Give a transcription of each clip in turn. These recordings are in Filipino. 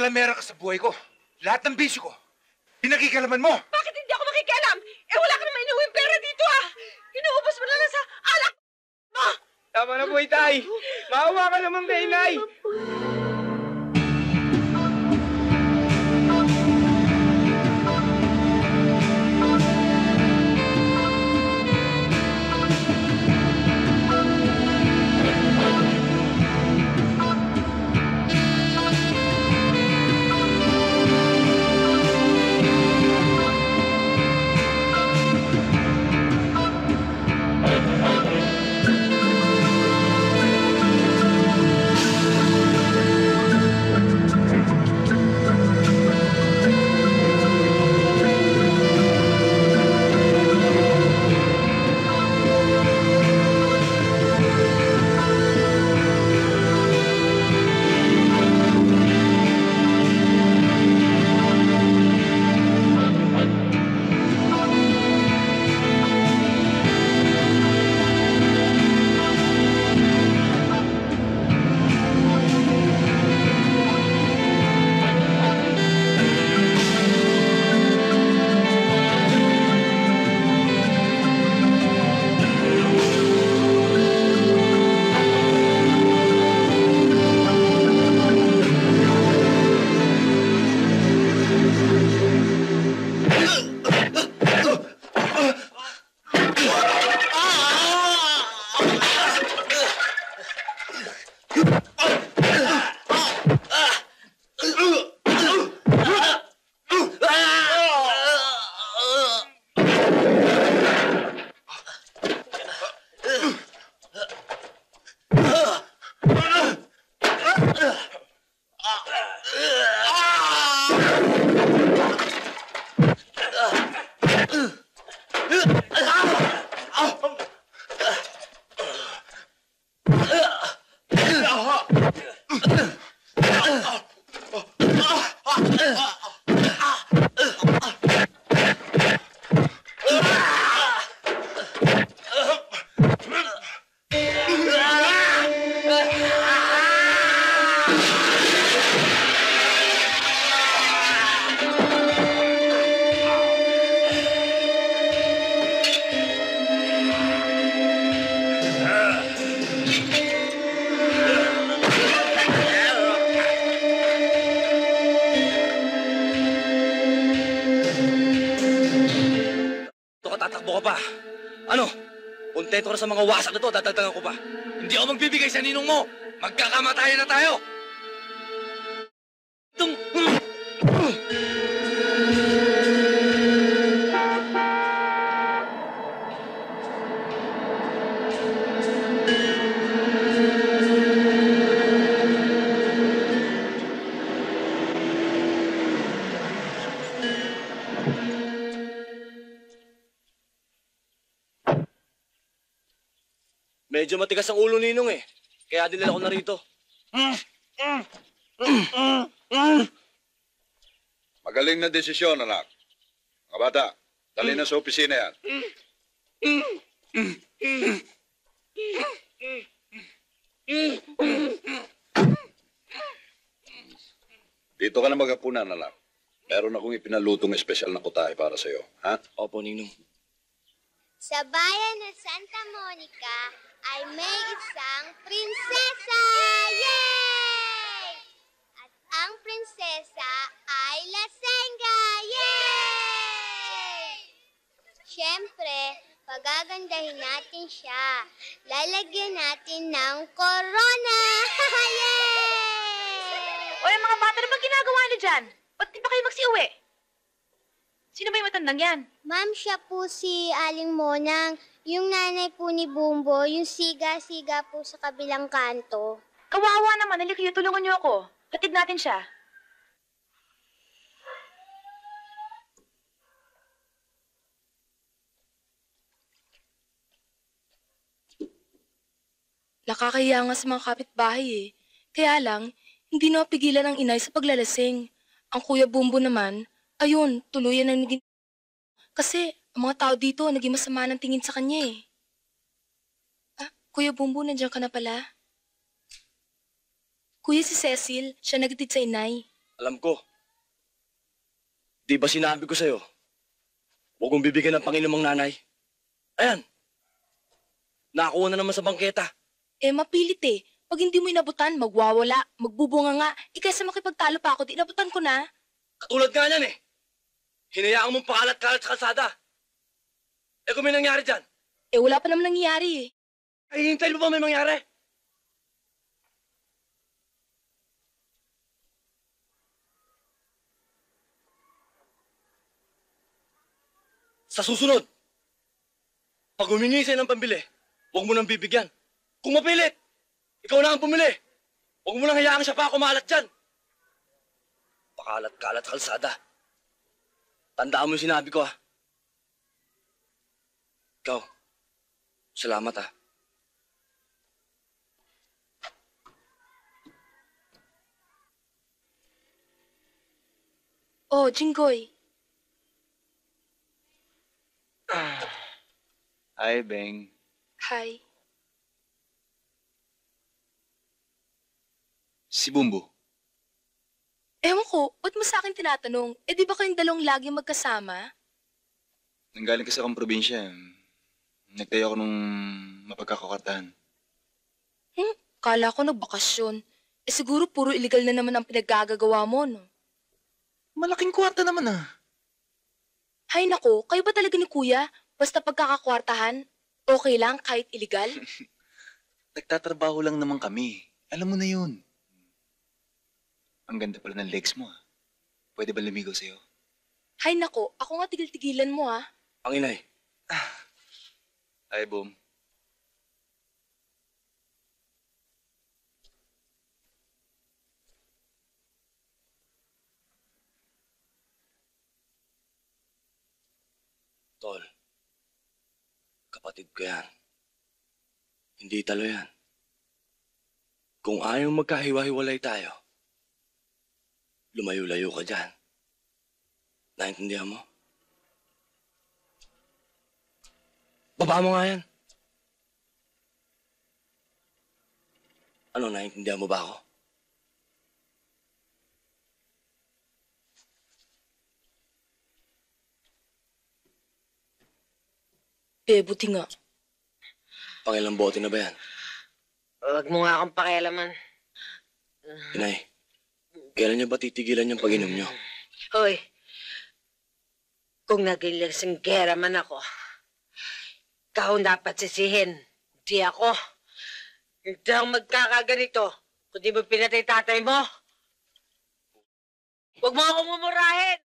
lalamera ka sa buhay ko. Lahat ng bisyo ko, pinakikalaman mo. Bakit hindi ako makikialam? Eh, wala ka naman inuwing pera dito, ah! Inuubos mo na lang sa alak mo! Tama na po, Itay. Maawa ka naman kay Inay. Kontento ka na sa mga wasak na to, dadagdagan ko pa. Hindi ako magbibigay sa ninong mo. Magkakamatayan na tayo. Medyo matigas ang ulo ninong eh. Kaya dinala ko na rito. Magaling na desisyon, anak. Mga bata, dali na sa opisina yan. Dito ka na maghapunan, anak. Meron akong ipinalutong espesyal na kutahe para sa'yo. Ha? Opo, ninong. Sa bayan ng Santa Monica ay may isang prinsesa! Yay! At ang prinsesa ay Lasenga! Yay! Siyempre, pagagandahin natin siya. Lalagyan natin ng corona! Yay! O yung mga bata, na ba ginagawa niyo dyan? Ba't di pa kayo magsiuwi? Sino ba yung matandang yan? Ma'am, siya po si Aling Monang. Yung nanay po ni Bumbo, yung siga-siga po sa kabilang kanto. Kawawa naman, halika kayo, tulungan niyo ako. Hatid natin siya. Nakakahiya nga sa mga kapitbahay eh. Kaya lang, hindi na mapigilan ang inay sa paglalasing. Ang Kuya Bumbo naman, ayun, tuluyan ang naging... Kasi ang mga tao dito naging masama ng tingin sa kanya eh. Ah, Kuya Bumbo, nandiyan ka na pala. Kuya, si Cecil, siya nagtitid sa inay. Alam ko. Di ba sinabi ko sa'yo, huwag mong bibigyan ng Panginoong nanay? Ayan. Nakakuha na naman sa bangketa. Mapilit eh. Pag hindi mo inabutan, magwawala, magbubunga nga. Kaysa makipagtalo pa ako, di inabutan ko na. Katulad nga niyan eh. Hinayaan mong pakalat-kalat sa kalsada. Kung may nangyari dyan, Wala pa naman nangyayari eh. ay hintayin mo ba may mangyari? Sa susunod, pag humingi sa'yo ng pambili, huwag mo nang bibigyan. Kung mapilit, ikaw na ang pumili. Huwag mo nang hayaan siya pa kumalat dyan. Pakalat-kalat sa kalsada. Tandaan mo yung sinabi ko, ha? Ikaw, salamat, ha? Oh, Jinggoy. Hi, Beng. Hi. Si Bumbo. Ewan ko, ba't mo sa akin tinatanong? Di ba kayong dalawang lagi magkasama? Nanggaling kasi akong probinsya. Nagtayo ako nung mapagkakakartahan. Kala ko nagbakasyon. Siguro puro illegal na naman ang pinaggagawa mo, no? Malaking kwarta naman ah. Hay nako, kayo ba talaga ni Kuya? Basta pagkakakwartahan, okay lang kahit illegal? Nagtatrabaho lang naman kami. Alam mo na yun. Ang ganda pala ng legs mo ah. Pwede ba lumigaw sa'yo? Hay nako, ako nga tigil-tigilan mo ha. Ang inay. Hi, Boom. Tol, kapatid ko yan. Hindi talo yan. Kung ayaw magkahiwa-hiwalay tayo, lumayo-layo ka dyan. Naintindihan mo? Baba mo nga yan. Ano, naintindihan mo ba ako? Buti nga. Pangilang bote na ba yan? Huwag mo nga akong pakialaman. Inay, kailan niyo ba titigilan yung pag-inom niyo? Hoy, kung naging lasinggera man ako, ikaw ang dapat sisihin. Hindi ako. Hindi ako magkakaganito. Kung di mo pinatay tatay mo, huwag mo akong mumurahin.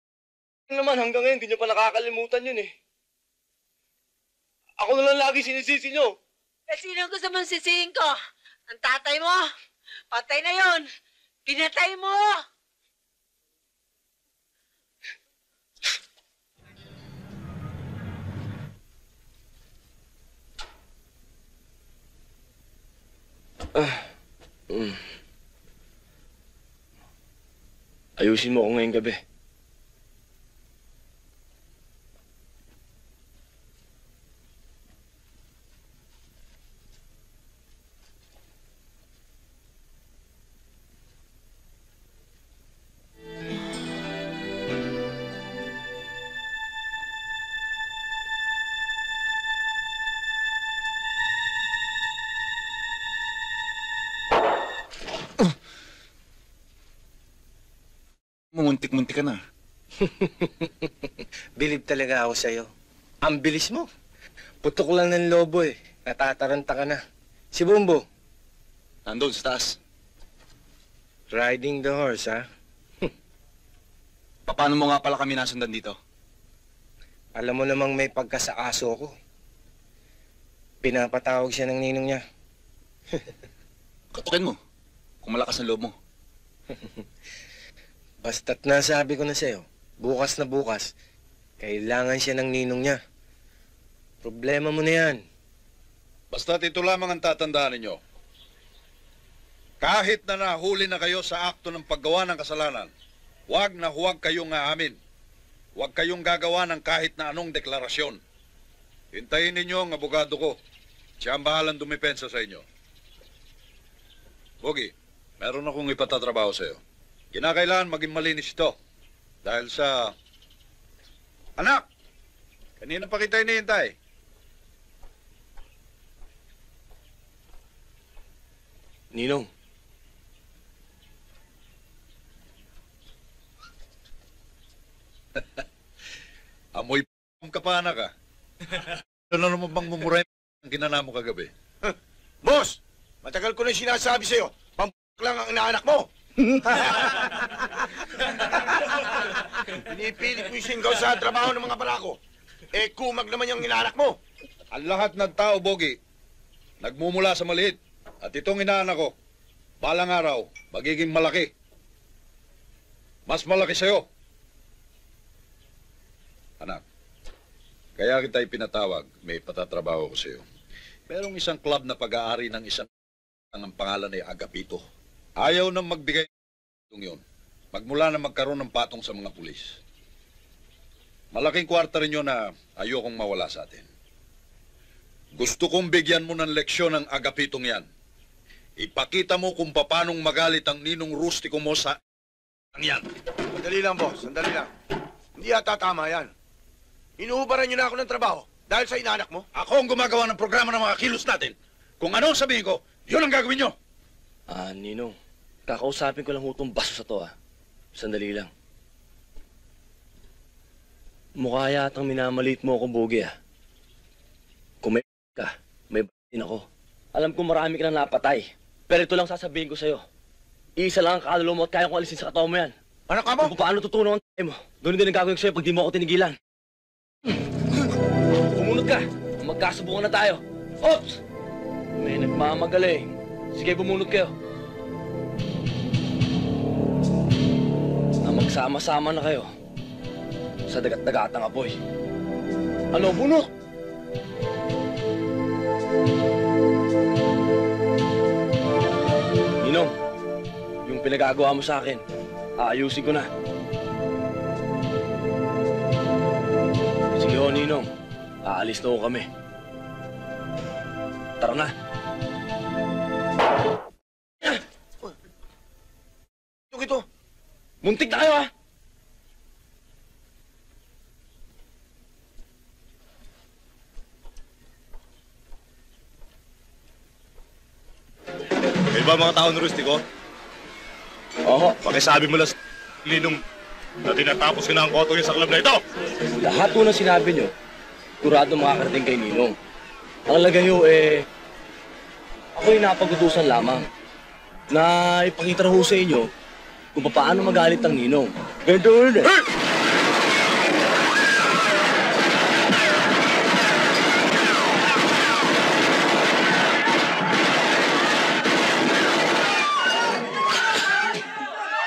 Naman hanggang ngayon, hindi niyo pa nakakalimutan yun eh. Ako na lang lagi sinisisi niyo. Sino gusto mong sisihin ko? Ang tatay mo? Patay na yon. Pinatay mo! Ayusin mo ako ngayong gabi. Muntik-muntik ka na. Bilib talaga ako sa'yo. Ang bilis mo. Putok lang ng lobo eh. Natataranta ka na. Si Bumbo, Nandun sa taas. riding the horse, ha? Paano mo nga pala kami nasundan dito? Alam mo namang may pagkasaaso ko. Pinapatawag siya ng ninong niya. Katukin mo. Kung malakas ang loob mo. Basta't nasabi ko na sa'yo, bukas na bukas, kailangan siya ng ninong niya. Problema mo na yan. Basta't ito lamang ang tatandaan ninyo. Kahit na nahuli na kayo sa akto ng paggawa ng kasalanan, huwag na huwag kayong aamin. Huwag kayong gagawa ng kahit na anong deklarasyon. Hintayin ninyo ang abogado ko. Siya ang bahalang dumipensa sa inyo. Bogi, meron akong ipatatrabaho sa iyo. Kinakailangan maging malinis ito. Dahil sa... Anak! Kanina pa kita hinihintay. Ninong, Amoy ka pa, anak, ah. Ano naman bang mumuray ang ginana mo kagabi? Boss, matagal ko na sinasabi sa'yo, lang ang inaanak mo. Pinipilit mo yung singgaw sa trabaho ng mga barako. Eh, kumag naman yung inaanak mo. Ang lahat ng tao, Bogi, nagmumula sa maliit. At itong inaanak ko, balang araw, magiging malaki. Mas malaki sa'yo. Anak, kaya kita ipinatawag, may patatrabaho ko sa'yo. Merong isang club na pag-aari ng isang ang pangalan ay Agapito. Ayaw nang magbigay ng yun. Magmula na magkaroon ng patong sa mga pulis. Malaking kwarta rin yun na ayokong mawala sa atin. Gusto kong bigyan mo ng leksyon ang Agapitong yan. Ipakita mo kung paanong magalit ang ninong rustiko mo sa ang yan. Sandali lang, boss. Sandali lang. Hindi yata tama yan. Inuubaran niyo na ako ng trabaho dahil sa inaanak mo. Ako ang gumagawa ng programa ng mga kilos natin. Kung ano ang sabihin ko, yun ang gagawin nyo. Ninong, kakausapin ko lang hutong baso sa to, Sandali lang. Mukha yatang minamaliit mo ako, Bogi, Kung may ka, may din ako. Alam ko marami ka na napatay. Pero ito lang sasabihin ko sa'yo. Iisa lang ang kaluluwa mo at kaya kong alisin sa katawan mo yan. Anak ka mo? Kung paano tutunan ang tayo mo. Doon din ang gagawin ko sa'yo pag di mo ako tinigilan. Kumunod ka. Magkasubukan na tayo. Ops! May nagmamagaling. Sige, bumunod kayo. Na magsama-sama na kayo sa dagat-dagatang apoy. Ano, bunot? Ninong, yung pinagagawa mo sa akin, aayusin ko na. Sige o, Ninong. Aalis na ho kami. Tara na. Ito. Muntik na kayo, Kayo ba mga tao ng rustiko? Oo. Pakisabi mo lang sa Ninong na tinatapos ko na ang koto niya sa club na ito. Lahat po na sinabi nyo, kurado makakarating kay Ninong. Ang lagay ho, ako'y napagutusan lamang na ipakita na ho sa inyo kung paano magalit ang Ninong. Ganito ulit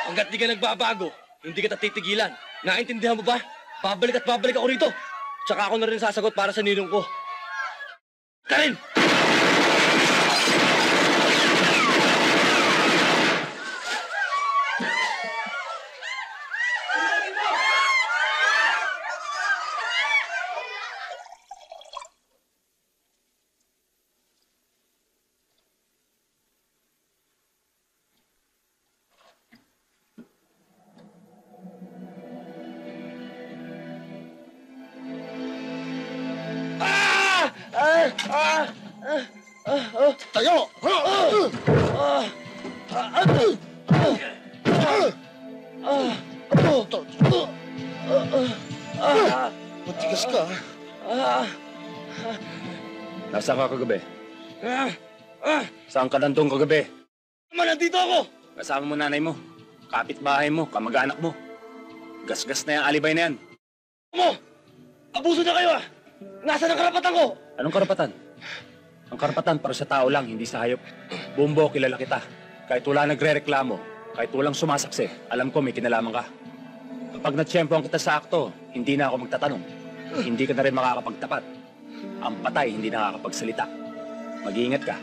Hanggat di ka nagbabago, hindi kita titigilan. Naintindihan mo ba? Babalik at babalik ako rito. Tsaka ako na rin sasagot para sa ninong ko. Karin! Tayo! Matigas ka. Nasaan ka kagabi? Saan ka nandun kagabi? Naman, nandito ako! Kasama mo nanay mo, kapitbahay mo, kamag-anak mo. Gasgas na yung alibay na yan. Mo! Abuso na kayo, Nasaan ang karapatan ko? Anong karapatan? Ang karapatan para sa tao lang, hindi sa hayop. Bumbo, kilala kita. Kahit wala nagre-reklamo, kahit walang sumasaksi, alam ko may kinalaman ka. Kapag natsyempohan kita sa akto, hindi na ako magtatanong. Hindi ka na rin makakapagtapat. Ang patay, hindi nakakapagsalita. Mag-iingat ka.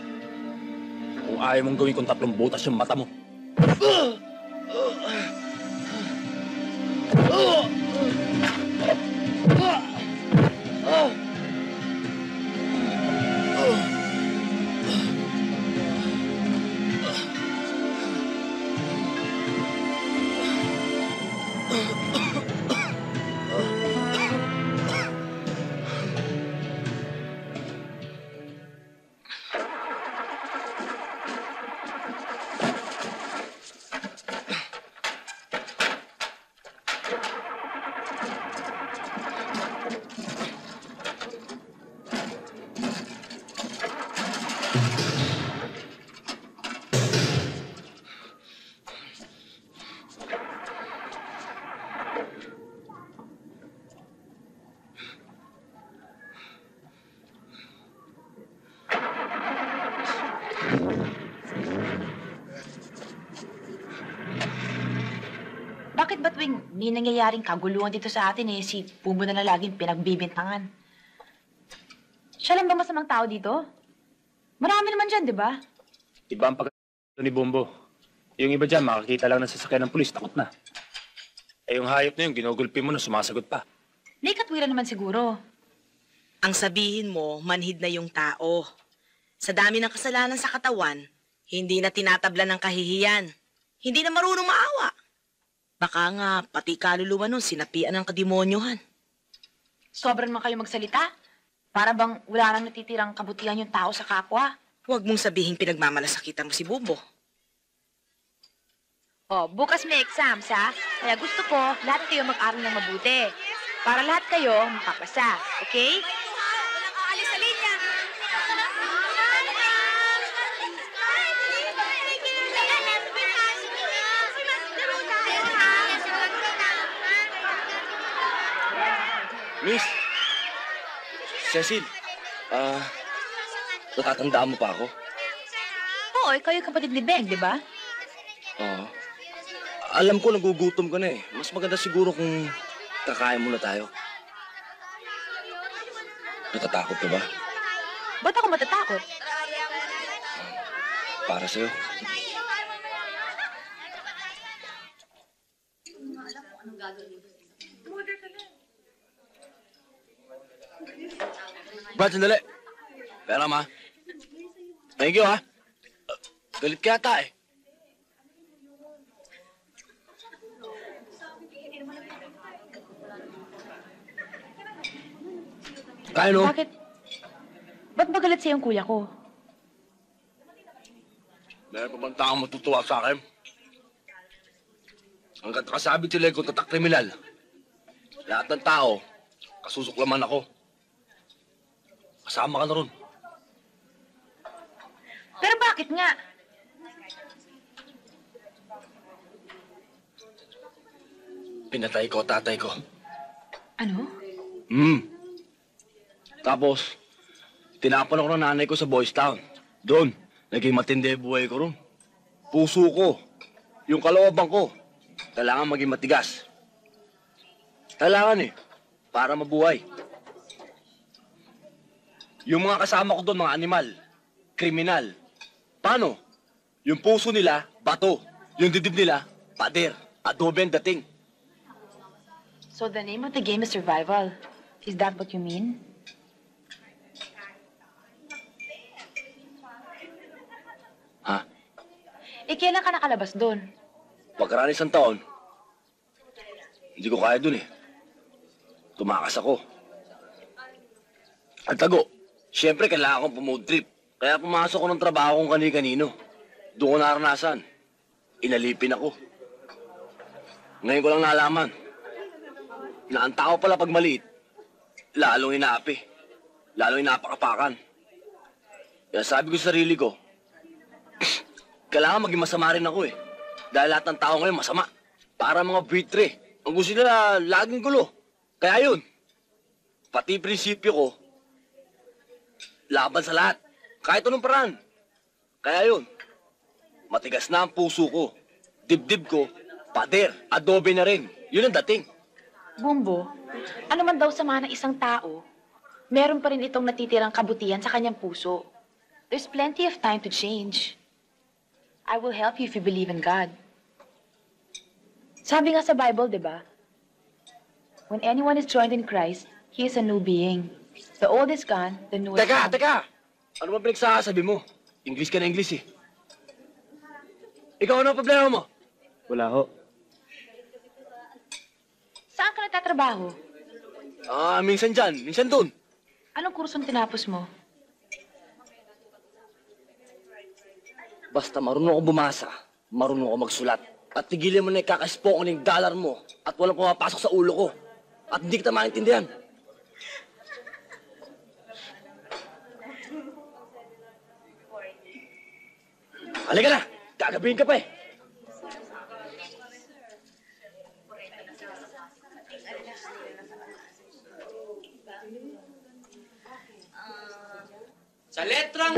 Kung ayaw mong gawin kung 3 butas yung mata mo. kasing may nangyayaring kaguluhan dito sa atin eh. Si Bumbo na lang laging pinagbibintangan. Siya lang ba masamang tao dito? Marami naman dyan, di ba? Iba ang ni Bumbo. Yung iba dyan, makakita lang ng sasakyan ng pulis, takot na. Eh yung hayop na yun, ginugulpi mo na, sumasagot pa. May katwiran naman siguro. Ang sabihin mo, manhid na yung tao. Sa dami ng kasalanan sa katawan, hindi na tinatabla ng kahihiyan. Hindi na marunong maawa. Baka nga, pati kaluluwa nun, sinapian ng kademonyohan. Sobrang man kayo magsalita. Para bang wala nang natitirang kabutihan yung tao sa kapwa. Huwag mong sabihin pinagmamalasakitan mo si Bumbo. Oh, bukas may exams, ha? Kaya gusto ko, lahat kayo mag-aral ng mabuti. Para lahat kayo makapasa, okay? Alis sa linya! Miss! Cecil! Natatandaan mo pa ako? Oo, ikaw yung kapatid ni Beng, di ba? Oo. Alam ko nagugutom ka na eh. Mas maganda siguro kung kakain muna tayo. Natatakot ka ba? Ba't ako matatakot? Para sa'yo. Brad, sandali. Pera, ma. Thank you, ha. Galit ka yata eh. Kaya no? Bakit? Ba't magalit sa'yo yung kuya ko? Meron pa bang taong matutuwa sa akin? Hanggat nakasabit sila kung tatak kriminal. Lahat ng tao, kasusuklaman ako. Kasama ka na ron. Pero bakit nga? Pinatay ko, tatay ko. Ano? Tapos, tinapan ako ng nanay ko sa Boys Town. Doon, naging matindi ang buhay ko ron. Puso ko, yung kalooban ko, kailangan maging matigas. Kailangan para mabuhay. Yung mga kasama ko doon, mga animal, kriminal. Paano? Yung puso nila, bato. Yung dibdib nila, pader. Adobe ang dating. So the name of the game is survival. Is that what you mean? Ha? Kailan ka nakalabas doon? Pagkaraan isang taon, hindi ko kaya dun eh. Tumakas ako. At tago, siyempre kailangan kong pumood trip. Kaya pumasok ko ng trabaho kong kani-kanino. Doon ko naranasan. Inalipin ako. Ngayon ko lang nalaman na ang tao pala pag maliit, lalong inaapi. Lalong inapakapakan. Kaya sabi ko sa sarili ko, kailangan maging masama rin ako eh. Dahil lahat ng tao ngayon masama. Para mga buitre. Ang gusto nila laging gulo. Kaya yun, pati prinsipyo ko, laban sa lahat. Kahit anong paraan. Kaya yun, matigas na ang puso ko. Dibdib ko, pader, adobe na rin. Yun ang dating. Bumbo, ano man daw sama ng isang tao, meron pa rin itong natitirang kabutihan sa kanyang puso. There's plenty of time to change. I will help you if you believe in God. Sabi nga sa Bible, di ba? When anyone is joined in Christ, he is a new being. The old is gone, the new is come. Teka! Ano ba pinagsasabi mo? English ka na English eh. Ikaw ano ang problema mo? Wala ho. Saan ka nagtatrabaho? Minsan dyan, minsan dun. Anong kursong tinapos mo? Basta marunong ako bumasa, marunong ako magsulat. At tigilan mo na ikakaspoke ng dollar mo at walang pumapasok sa ulo ko. At hindi kita maintindihan. Halika na! Gagabihin ka pa eh! Sa letrang...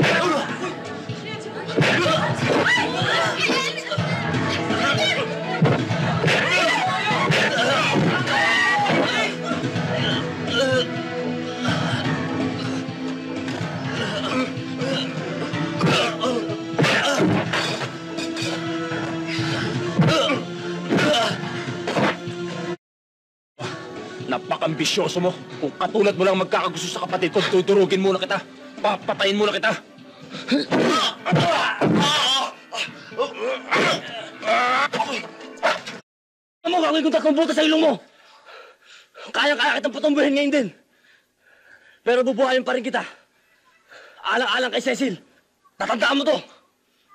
Napakambisyoso mo. Kung katulad mo lang magkakagusto sa kapatid ko, tuturugin muna kita. Papatayin muna kita. Ano mo, gagawin kong tatlong butas sa ilong mo? Kaya kitang patumbuhin ngayon din. Pero bubuhayin pa rin kita. Alang-alang kay Cecil. Tatandaan mo to.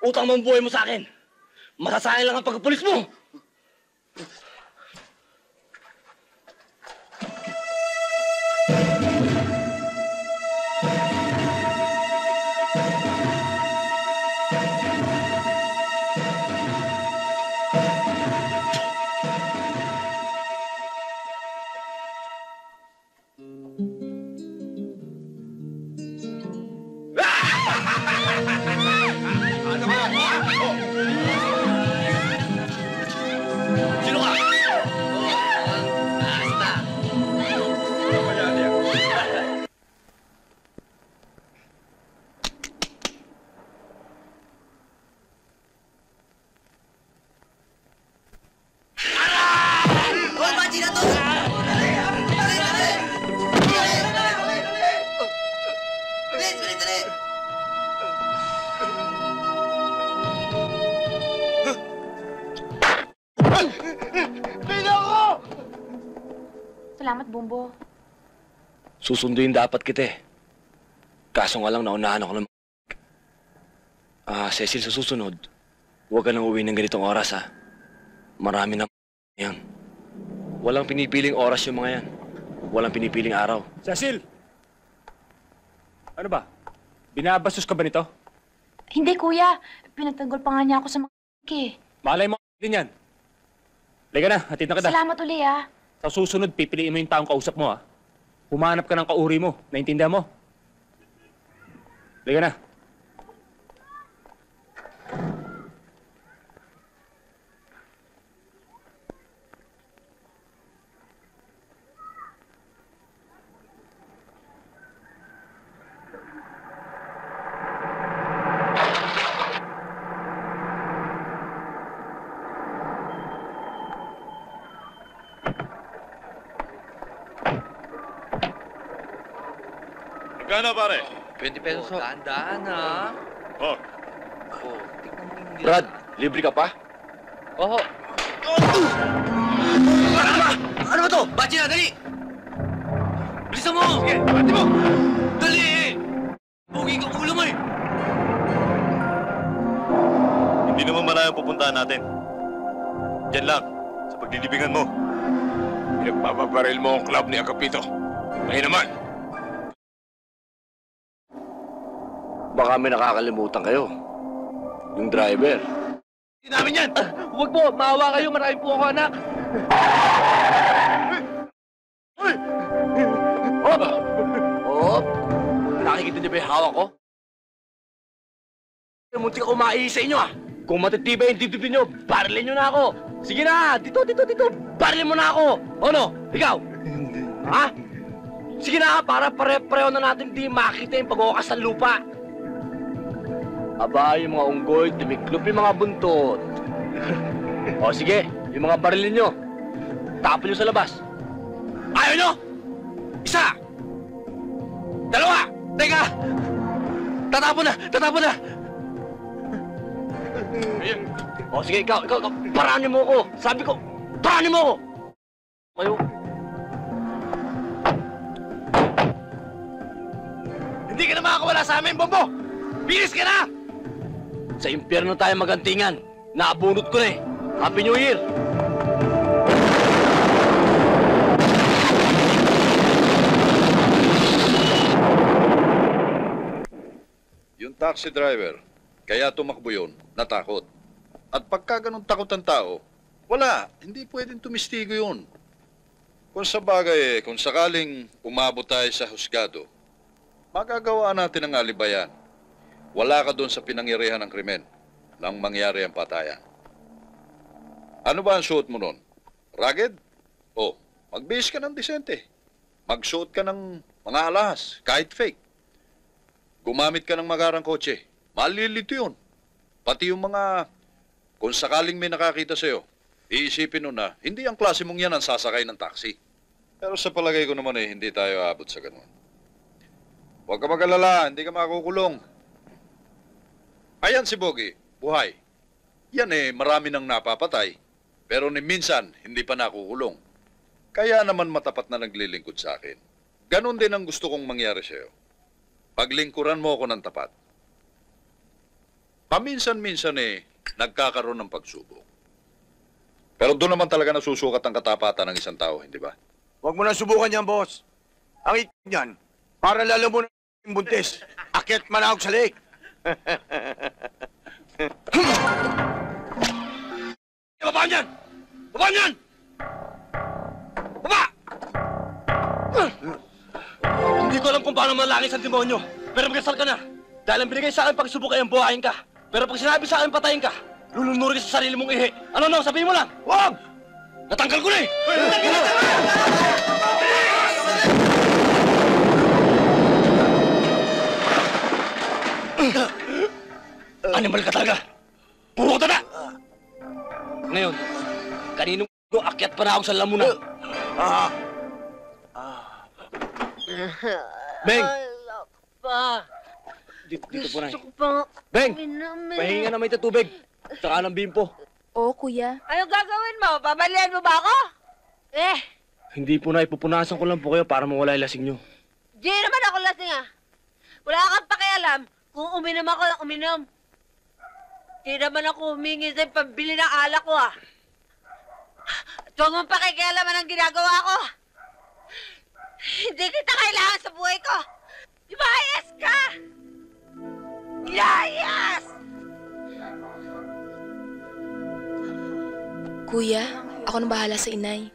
Utang mo ang buhay mo sa akin. Masasayang lang ang pagkapulis mo. Sino ka? Basta. Salamat, Bumbo. Susunduin dapat kita eh. Kaso nga lang naunahan ako ng... Cecil, sa susunod, huwag ka nang uwi ng ganitong oras ha. Marami na yan. Walang pinipiling oras yung mga yan. Walang pinipiling araw. Cecil! Ano ba? Binabastos ka ba nito? Hindi, kuya. Pinagtanggol pa nga niya ako sa mga eh. Malay mo din yan. Liga na, hatid na kita. Salamat uli, ah. Sa susunod, pipiliin mo yung taong kausap mo, ha? Humanap ka ng kauri mo. Naintindihan mo? Liga na. Magkano, pare? 20 pesos ho. Tandaan ha. Oh. Tignan mo yung... Brad, libre ka pa? Oho. Ano ba to? Bachi na, dali! Bilisan mo! Sige, bati mo! Dali! Bugi ka ulo mo eh! Hindi naman malayo ang pupuntahan natin. Diyan lang, sa paglilibingan mo. Pinagpapabaril mo ang club ni Agapito. Ngayon naman. Baka may nakakalimutan kayo. Yung driver. Hindi namin yan! Huwag po! Maawa kayo! Marami po ako anak! Oh! Nakikita niyo ba yung hawak ko? Muntik ako maihi sa inyo ah! Kung matitibay yung dibdib niyo, barilin niyo na ako! Sige na! Dito! Barilin mo na ako! O no? Ikaw? Ha? Sige na! Para pare-pareho na natin di makita yung pag-uwakas ng lupa! Aba, yung mga unggoy, tumiklop yung mga buntot. O sige, yung mga barilin nyo, tapon nyo sa labas. Ayaw nyo! Isa! Dalawa! Teka! Tatapon na! O sige, ikaw, paranin mo ako. Sabi ko, paranin mo ako! Kayo. Hindi ka na makakawala sa amin, Bombo! Bilis ka na! Sa impyerno tayo magantingan. Naabunot ko na eh. Happy New Year! Yung taxi driver, kaya tumakbo yun, natakot. At pagka ganun takot ang tao, wala, hindi pwedeng tumistigo yun. Kung sa bagay, kung sakaling umabot tayo sa husgado, magagawa natin ang alibayan. Wala ka doon sa pinangyarihan ng krimen nang mangyari ang patayan. Ano ba ang suot mo noon? Rugged? O, magbihis ka ng disente. Magsuot ka ng mga alahas, kahit fake. Gumamit ka ng magarang kotse. Malilito yun. Pati yung mga, kung sakaling may nakakita sa'yo, iisipin nun na, hindi ang klase mong yan ang sasakay ng taxi. Pero sa palagay ko naman hindi tayo aabot sa ganun. Huwag ka mag-alala, hindi ka makukulong. Ayan si Bogie, buhay. Yan marami nang napapatay. Pero ni minsan, hindi pa nakukulong. Kaya naman matapat na naglilingkod sa akin. Ganon din ang gusto kong mangyari sa'yo. Paglingkuran mo ako ng tapat. Paminsan-minsan nagkakaroon ng pagsubok. Pero doon naman talaga nasusukat ang katapatan ng isang tao, hindi ba? Huwag mo na subukan yan, boss. Ang niyan, para lalo mo na yung buntis. Akit manahog sa lake. Baba niyan! Baba niyan! Baba! Hindi ko alam kung paano malangis ang demonyo. Pero magkasal ka na. Dahil ang binigay sa akin pagsubok ay ang buhayin ka. Pero pag sinabi sa akin patayin ka, lulunurin ka sa sarili mong ihi. Ano, sabihin mo lang. Huwag! Natanggal ko na eh! Animal ka talaga! Puro ka na! Ngayon, kaninong akyat pa na ako sa lamunan. Beng! Dito po na Beng! Pahinga na may tatubig. Tsaka ng bimpo. Oo, kuya. Anong gagawin mo? Babalian mo ba ako? Hindi po na, ipupunasan ko lang po kayo para mawala yung lasing nyo. Di naman ako lasing Wala kang pakialam kung uminom ako ng uminom. Di naman ako humingi sa pambili ng alak ko Huwag mong pakikialaman ang ginagawa ko. Hindi kita kailangan sa buhay ko. Imayas ka! Ilayas! Kuya, ako nang bahala sa inay.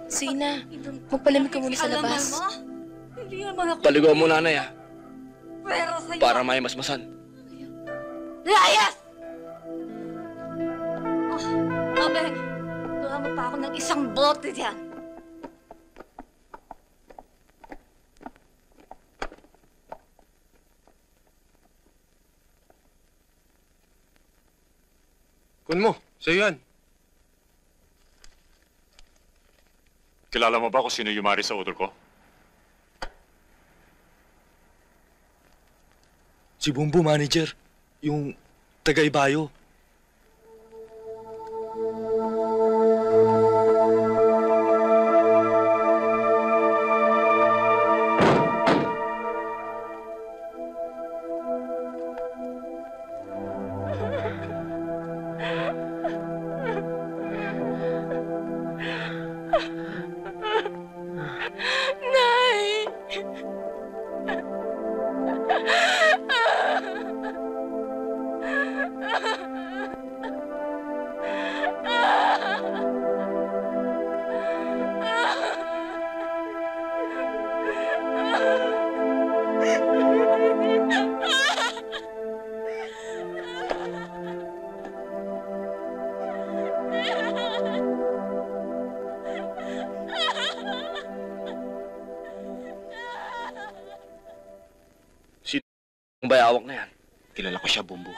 Sige na, magpalamig ka muna sa labas. Hindi naman ako Paligaw mo nanay pero sa'yo. para may masmasan. Ilayas! Abeng, tuwa mo pa ako ng isang bote diyan. Kun mo, sa'yo yan. Kilala mo ba kung sino yumari sa utol ko? Si Bumbo, manager. Yung taga-Ibayo. Nay! Ang bayawak na yan. Kilala ko siya, Bumbo.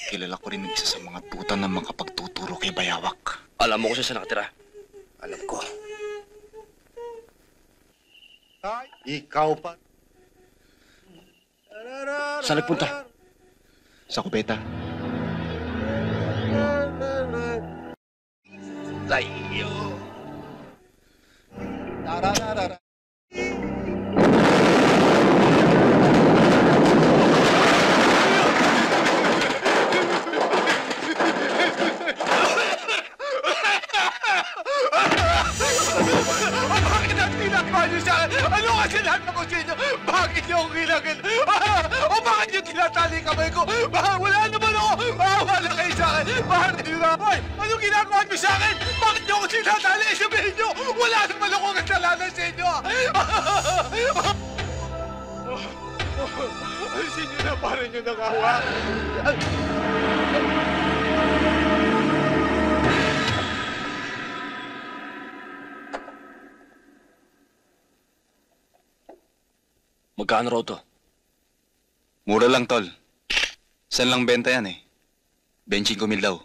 Kilala ko rin ang isa sa mga tuta na makapagtuturo kay Bayawak. Alam mo kung saan nakatira. Alam ko. Ikaw pa. Saan nagpunta? Sa kubeta. Tayo. Bakit ang ginagawa niyo sa akin? Ano kasalanan ko sa inyo? Bakit niyo ako ginagin? O bakit niyo tinatali kamay ko? Wala naman ako! Wala kayo sa akin! Bakit niyo na? Hoy! Anong ginagawa niyo sa akin? Bakit niyo ako tinatali? Sabihin niyo! Wala naman ako kasalanan sa inyo! Alisin niyo na para niyo nakawa. Magkano raw to? Mura lang, tol. Saan lang benta yan 25,000 daw.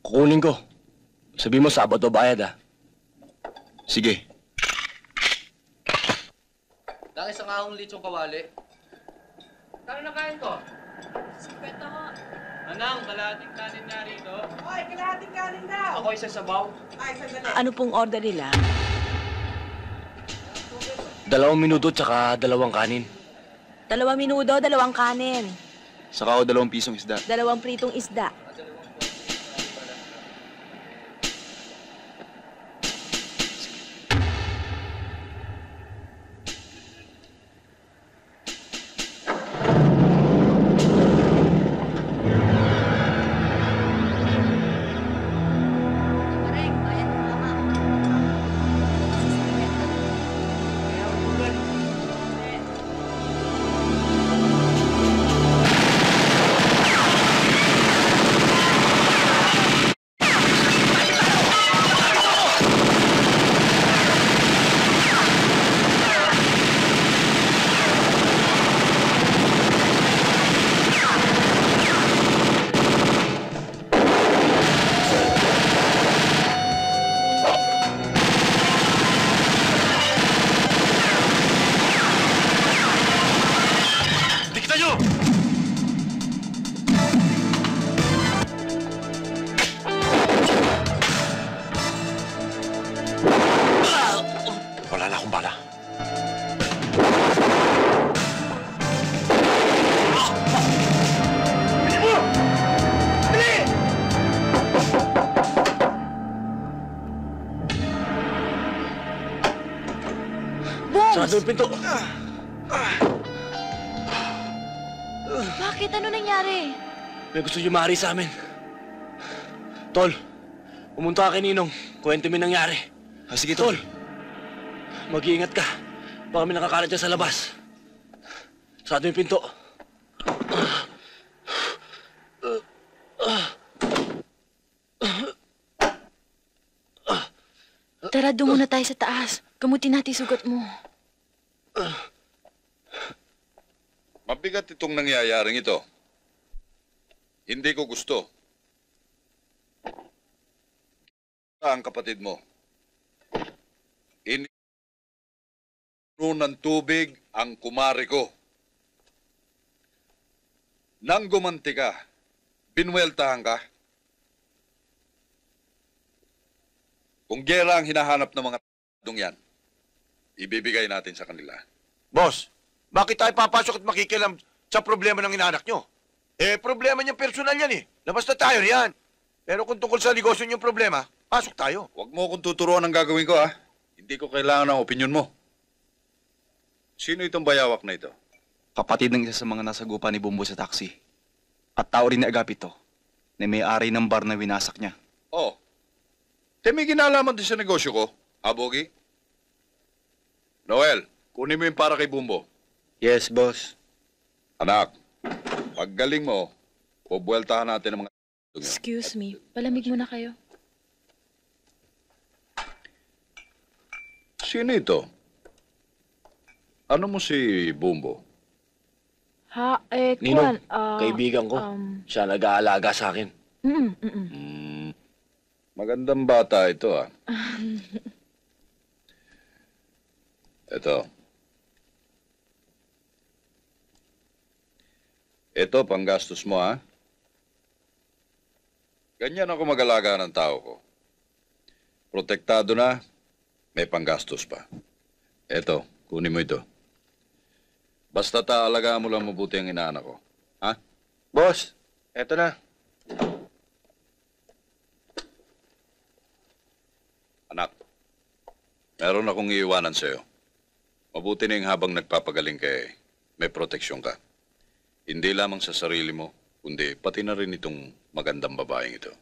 Kukunin ko. Sabi mo, Sabado bayad, ha? Sige. Dahil isang ahong litsong kawali. Kano na kain ko? Sikwenta ko. Anang, kalahating kanin nga rito. Hoy, kalahating kanin daw. Ako isa sabaw. Ay, sandali. Ano pong order nila? 2 minuto tsaka 2 kanin. 2 minuto, 2 kanin. Saka o 2 pisong isda. 2 pritong isda. Wala na akong bala. Sarado yung pinto. Bakit? Ano nangyari? May gusto yumari sa amin. Tol, pumunta ka kay Ninong. Kwento mo yung nangyari. Sige, Tol. Mag-iingat ka. Baka may nakakalat dyan sa labas. Sarado yung pinto. Tara, doon muna tayo sa taas. Gamutin natin sugat mo. Mabigat itong nangyayaring ito. Hindi ko gusto. Ang kapatid mo. Hindi ng tubig ang kumari ko. Nang gumanti ka, binweltahan ka. Kung gera ang hinahanap ng mga t***dong yan, ibibigay natin sa kanila. Boss, bakit tayo papasok at makikialam sa problema ng inaanak nyo? Eh, problema niyang personal yan eh. Labas na tayo riyan. Pero kung tungkol sa negosyo niyong problema, pasok tayo. Huwag mo akong tuturuan ang gagawin ko, ha? Hindi ko kailangan ng opinion mo. Sino itong bayawak na ito? Kapatid ng isa sa mga nasagupa ni Bumbo sa taxi. At tao rin ni Agapito, na may-ari ng bar na winasak niya. Oh, may ginalaman din sa negosyo ko, ha, Bogi? Noel, kunin mo yung para kay Bumbo. Yes, boss. Anak, paggaling mo, pubueltahan natin ang mga t***dong yun. Excuse me, palamig muna kayo. Sino ito? Ano mo si Bumbo? Ha, Ninong, kaibigan ko. Siya nag-aalaga sa akin. Magandang bata ito, ah. Ito. Ito, panggastos mo, ha? Ganyan ako mag-alaga ng tao ko. Protektado na, may panggastos pa. Ito, kunin mo ito. Basta taalagaan mo lang mabuti ang inaanak ko. Ha? Boss, eto na. Anak, meron akong iiwanan sa'yo. Mabuti na yung habang nagpapagaling kay may proteksyon ka. Hindi lamang sa sarili mo, kundi pati na rin itong magandang babaeng ito.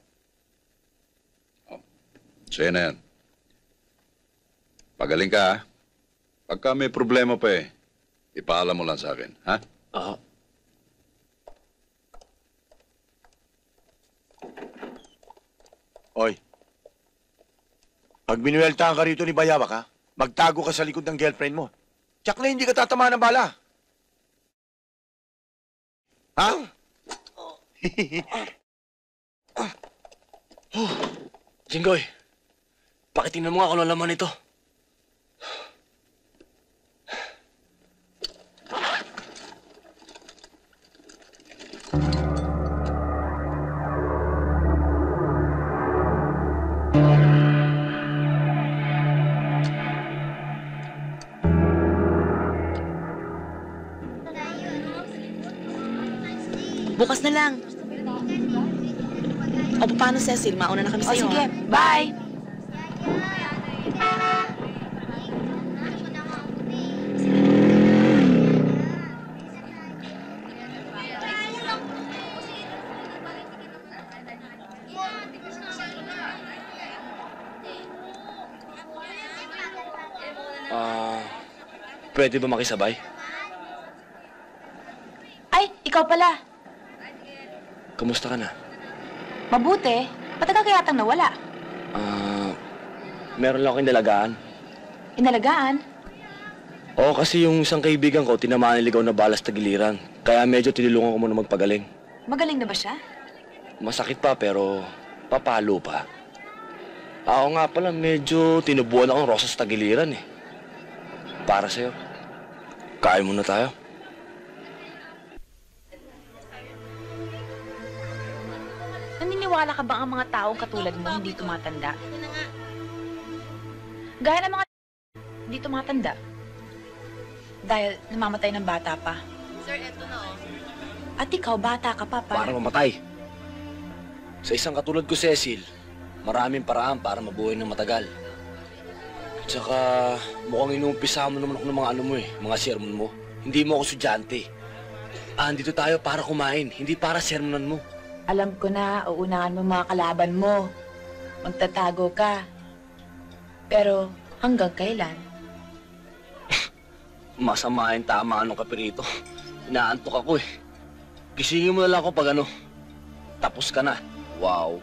Oh. So yan na yan. Pagaling ka, ha? Pagka may problema pa ipaalam mo lang sa akin, ha? Oo. Oy, pag binuweltahan ka rito ni Bayawak, ha? Magtago ka sa likod ng girlfriend mo. Tsak na hindi ka tatamaan ng bala. Ha? Jinggoy, pakitingnan mo nga kung ano laman ito. Bukas na lang. O, paano, Cecil? Mauna na kami O sa'yo. sige, ha? bye! Pwede ba makisabay? Ay, ikaw pala. Kamusta ka na? Mabuti. Matagal ka yatang nawala. Meron lang akong dalagaan. Inalagaan? Oo, kasi yung isang kaibigan ko, tinamaan ng ligaw na balas tagiliran. Kaya medyo tinulungan ko muna magpagaling. Magaling na ba siya? Masakit pa, pero papalo pa. Ako nga pala, medyo tinubuan akong rosas tagiliran eh. Para sa'yo. Kain muna tayo. Naniniwala ka ba ang mga taong katulad mo hindi tumatanda? Gaya ng mga hindi tumatanda. Dahil namamatay ng bata pa. Sir, eto na oh. At ikaw, bata ka pa Para mamatay. Sa isang katulad ko, Cecil, maraming paraan para mabuhay ng matagal. At saka, mukhang inuumpisa mo naman ako ng mga ano mo eh, mga sermon mo. Hindi mo ako estudyante. Andito tayo para kumain, hindi para sermonan mo. Alam ko na, uunahan mo mga kalaban mo. Magtatago ka. Pero hanggang kailan? Masama yung tama anong kapirito. Inaantok ako eh. Gisingin mo na lang ako pag ano. Tapos ka na. Wow.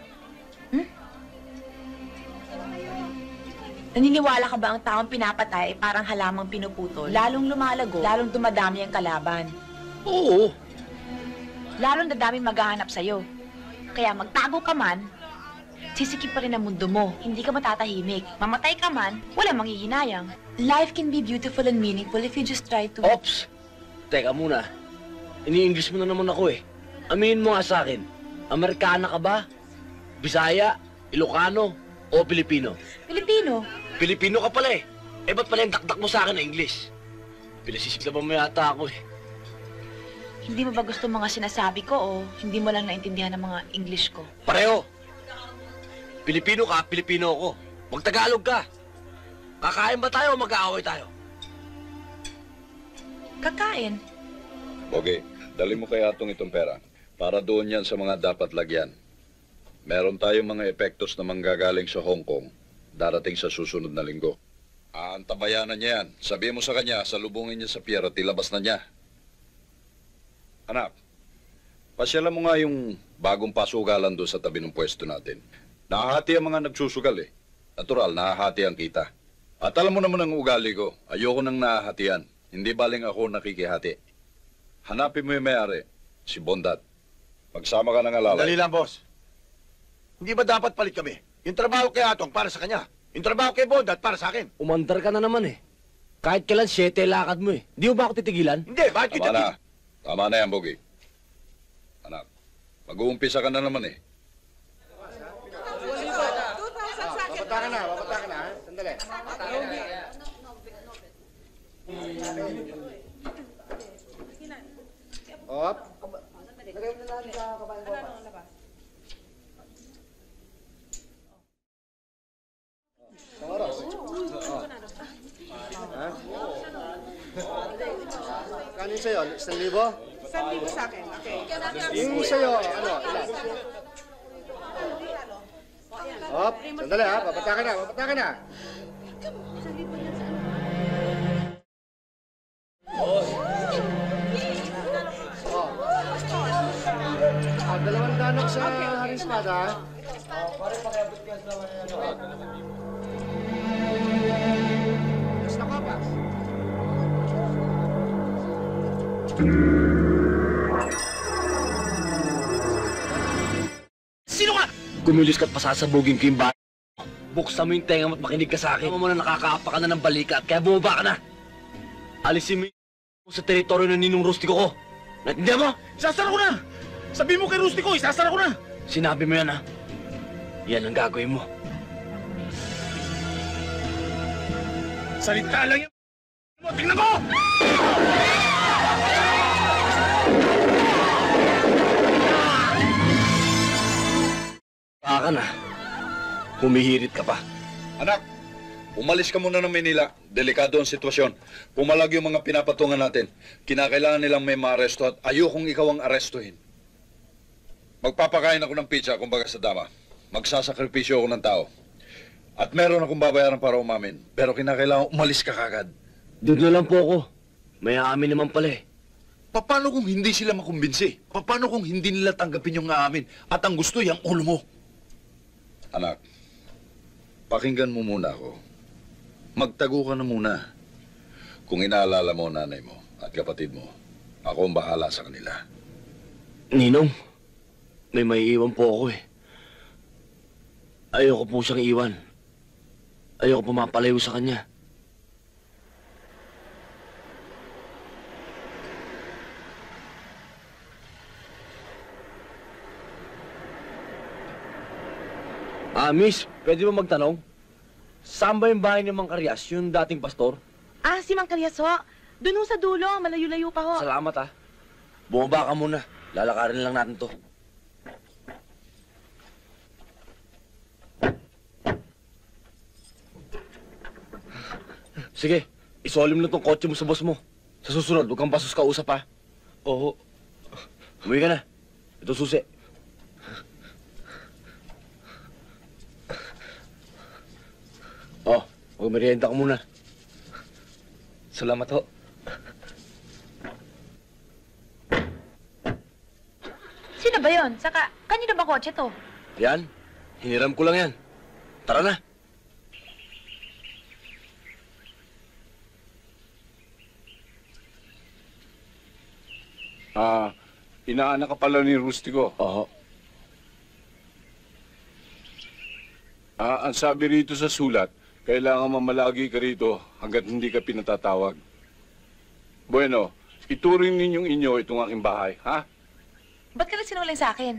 Naniniwala ka ba ang taong pinapatay ay parang halamang pinuputol? Lalong lumalago, lalong dumadami ang kalaban. Oo. Lalong dadami maghahanap sa'yo. Kaya magtago ka man, sisikip pa rin ang mundo mo. Hindi ka matatahimik. Mamatay ka man, walang manghihinayang. Life can be beautiful and meaningful if you just try to... Ops! Teka muna. Ini-English mo na naman ako eh. Aminin mo nga sa akin, Amerikana ka ba? Bisaya? Ilocano? O Pilipino? Pilipino. Pilipino ka pala eh. Eh ba't pala yung dakdak mo sa akin na English? Pinasisiklaban mo yata ako eh. Hindi mo ba gusto mga sinasabi ko o hindi mo lang naintindihan ang mga English ko? Pareho. Pilipino ka, Pilipino ako. Magtagalog ka. Kakain ba tayo o mag-aaway tayo? Kakain. Okay, dali mo kaya itong pera. Para doon yan sa mga dapat lagyan. Meron tayong mga epektos na manggagaling sa Hong Kong. Darating sa susunod na linggo. Aantabayanan niya yan. Sabihin mo sa kanya, salubungin niya sa pier at ilabas na niya. Anak, pasyalan mo nga yung bagong pasugalan doon sa tabi ng pwesto natin. Nakahati ang mga nagsusugal eh. Natural, nakahati ang kita. At alam mo naman ang ugali ko, ayoko nang nahahatian. Hindi baling ako nakikihati. Hanapin mo yung may-ari, si Bondat. Magsama ka ng alalay. Dali lang, boss. Hindi ba dapat palit kami? Yung trabaho kay Atong para sa kanya. Yung trabaho kay Bondat para sa akin. Umandar ka na naman eh. Kahit kailan 7 lakad mo eh. Di mo ba ako titigilan? Hindi, bakit Tama na. Tama na yan, Bogi. Anak, mag-uumpisa ka na naman eh. Babata ka na. Sandali. Op. Kanin sa'yo? 1,000? 1,000 sa akin. Okay. Yung sa'yo, ano? Ilan? Op, sandali ha. Babata ka na. Dalawang danok sa Haris Mada. Basta ka pa. Sino ka? Kumilos ka't pasasabugin ko yung bahay. Buksan mo yung tenga mo at makinig ka sa akin. Alam mo na nakakaapa ka na ng balikat, kaya bumaba ka na. Alisin mo yung sa teritoryo ng ninong Rustiko ko. Naintindihan mo? Isasara ko na! Sabi mo kay Rustico, isasara ko na! Sinabi mo yan, ha? Yan ang gagawin mo. Salita lang yan! Tingnan ko! Baka na. Humihirit ka pa. Anak, umalis ka muna ng Manila. Delikado ang sitwasyon. Pumalag yung mga pinapatungan natin. Kinakailangan nilang may maaresto at ayokong ikaw ang arestuhin. Magpapakain ako ng pizza, kumbaga sa dama. Magsasakripisyo ako ng tao. At meron akong babayaran para umamin. Pero kinakailangan umalis ka kagad. Doon na lang po ako. May aamin naman pala eh. Paano kung hindi sila makumbinsi? Paano kung hindi nila tanggapin yung aamin? At ang gusto, yung ulo mo? Anak, pakinggan mo muna ako. Magtago ka na muna. Kung inaalala mo nanay mo at kapatid mo, ako ang bahala sa kanila. Ninong, may maiiwan po ako eh. Ayoko po siyang iwan. Ayoko pumapalayo sa kanya. Miss, pwede ba magtanong? Saan ba yung bahay ni Mang Karyas, yung dating pastor? Si Mang Karyas ho. Doon ho sa dulo, malayo-layo pa ho. Salamat, ha. Bumaba ka muna. Lalakarin lang natin to. Sige, isolim lang tong kotse mo sa boss mo. Sa susunod, huwag kang basos kausap, ha. Oo. Umuwi ka na. Ito susi. Oh, magmerienda ka muna. Salamat ho. Sino ba yon? Saka, kanino ba kotse to? Yan, hiniram ko lang yan. Tara na. Inaanak ka pala ni Rustico. Oo. Ang sabi rito sa sulat, kailangan mamalagi ka rito hanggat hindi ka pinatatawag. Bueno, ituring ninyong inyo itong aking bahay, ha? Ba't ka nagsinungaling sa akin?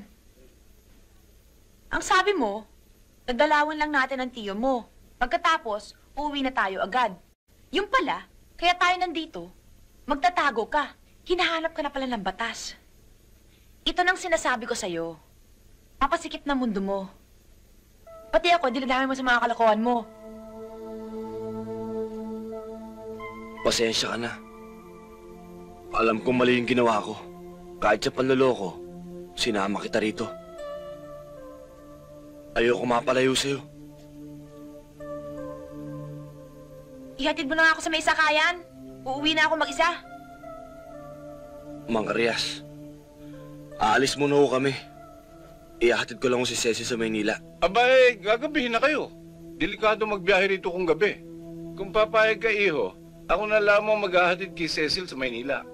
Ang sabi mo, nagdalawan lang natin ang tiyo mo. Pagkatapos, uuwi na tayo agad. Yung pala, kaya tayo nandito, magtatago ka. Hinahanap ka na pala ng batas. Ito nang sinasabi ko sa'yo. Papasikip na mundo mo. Pati ako, dinadami mo sa mga kalokohan mo. Pasensya ka na. Alam kong mali yung ginawa ko. Kahit sa panloloko, sinama kita rito. Ayoko mapalayo sa'yo. Ihatid mo na nga ako sa may sakayan. Uuwi na ako mag-isa. Mang Karyas, aalis muna ho kami. Ihahatid ko lang si Cecil sa Maynila. Abay, gagabihin na kayo. Delikado magbiyahe rito kung gabi. Kung papayag ka, iho, ako na lamang maghahatid kay Cecil sa Maynila.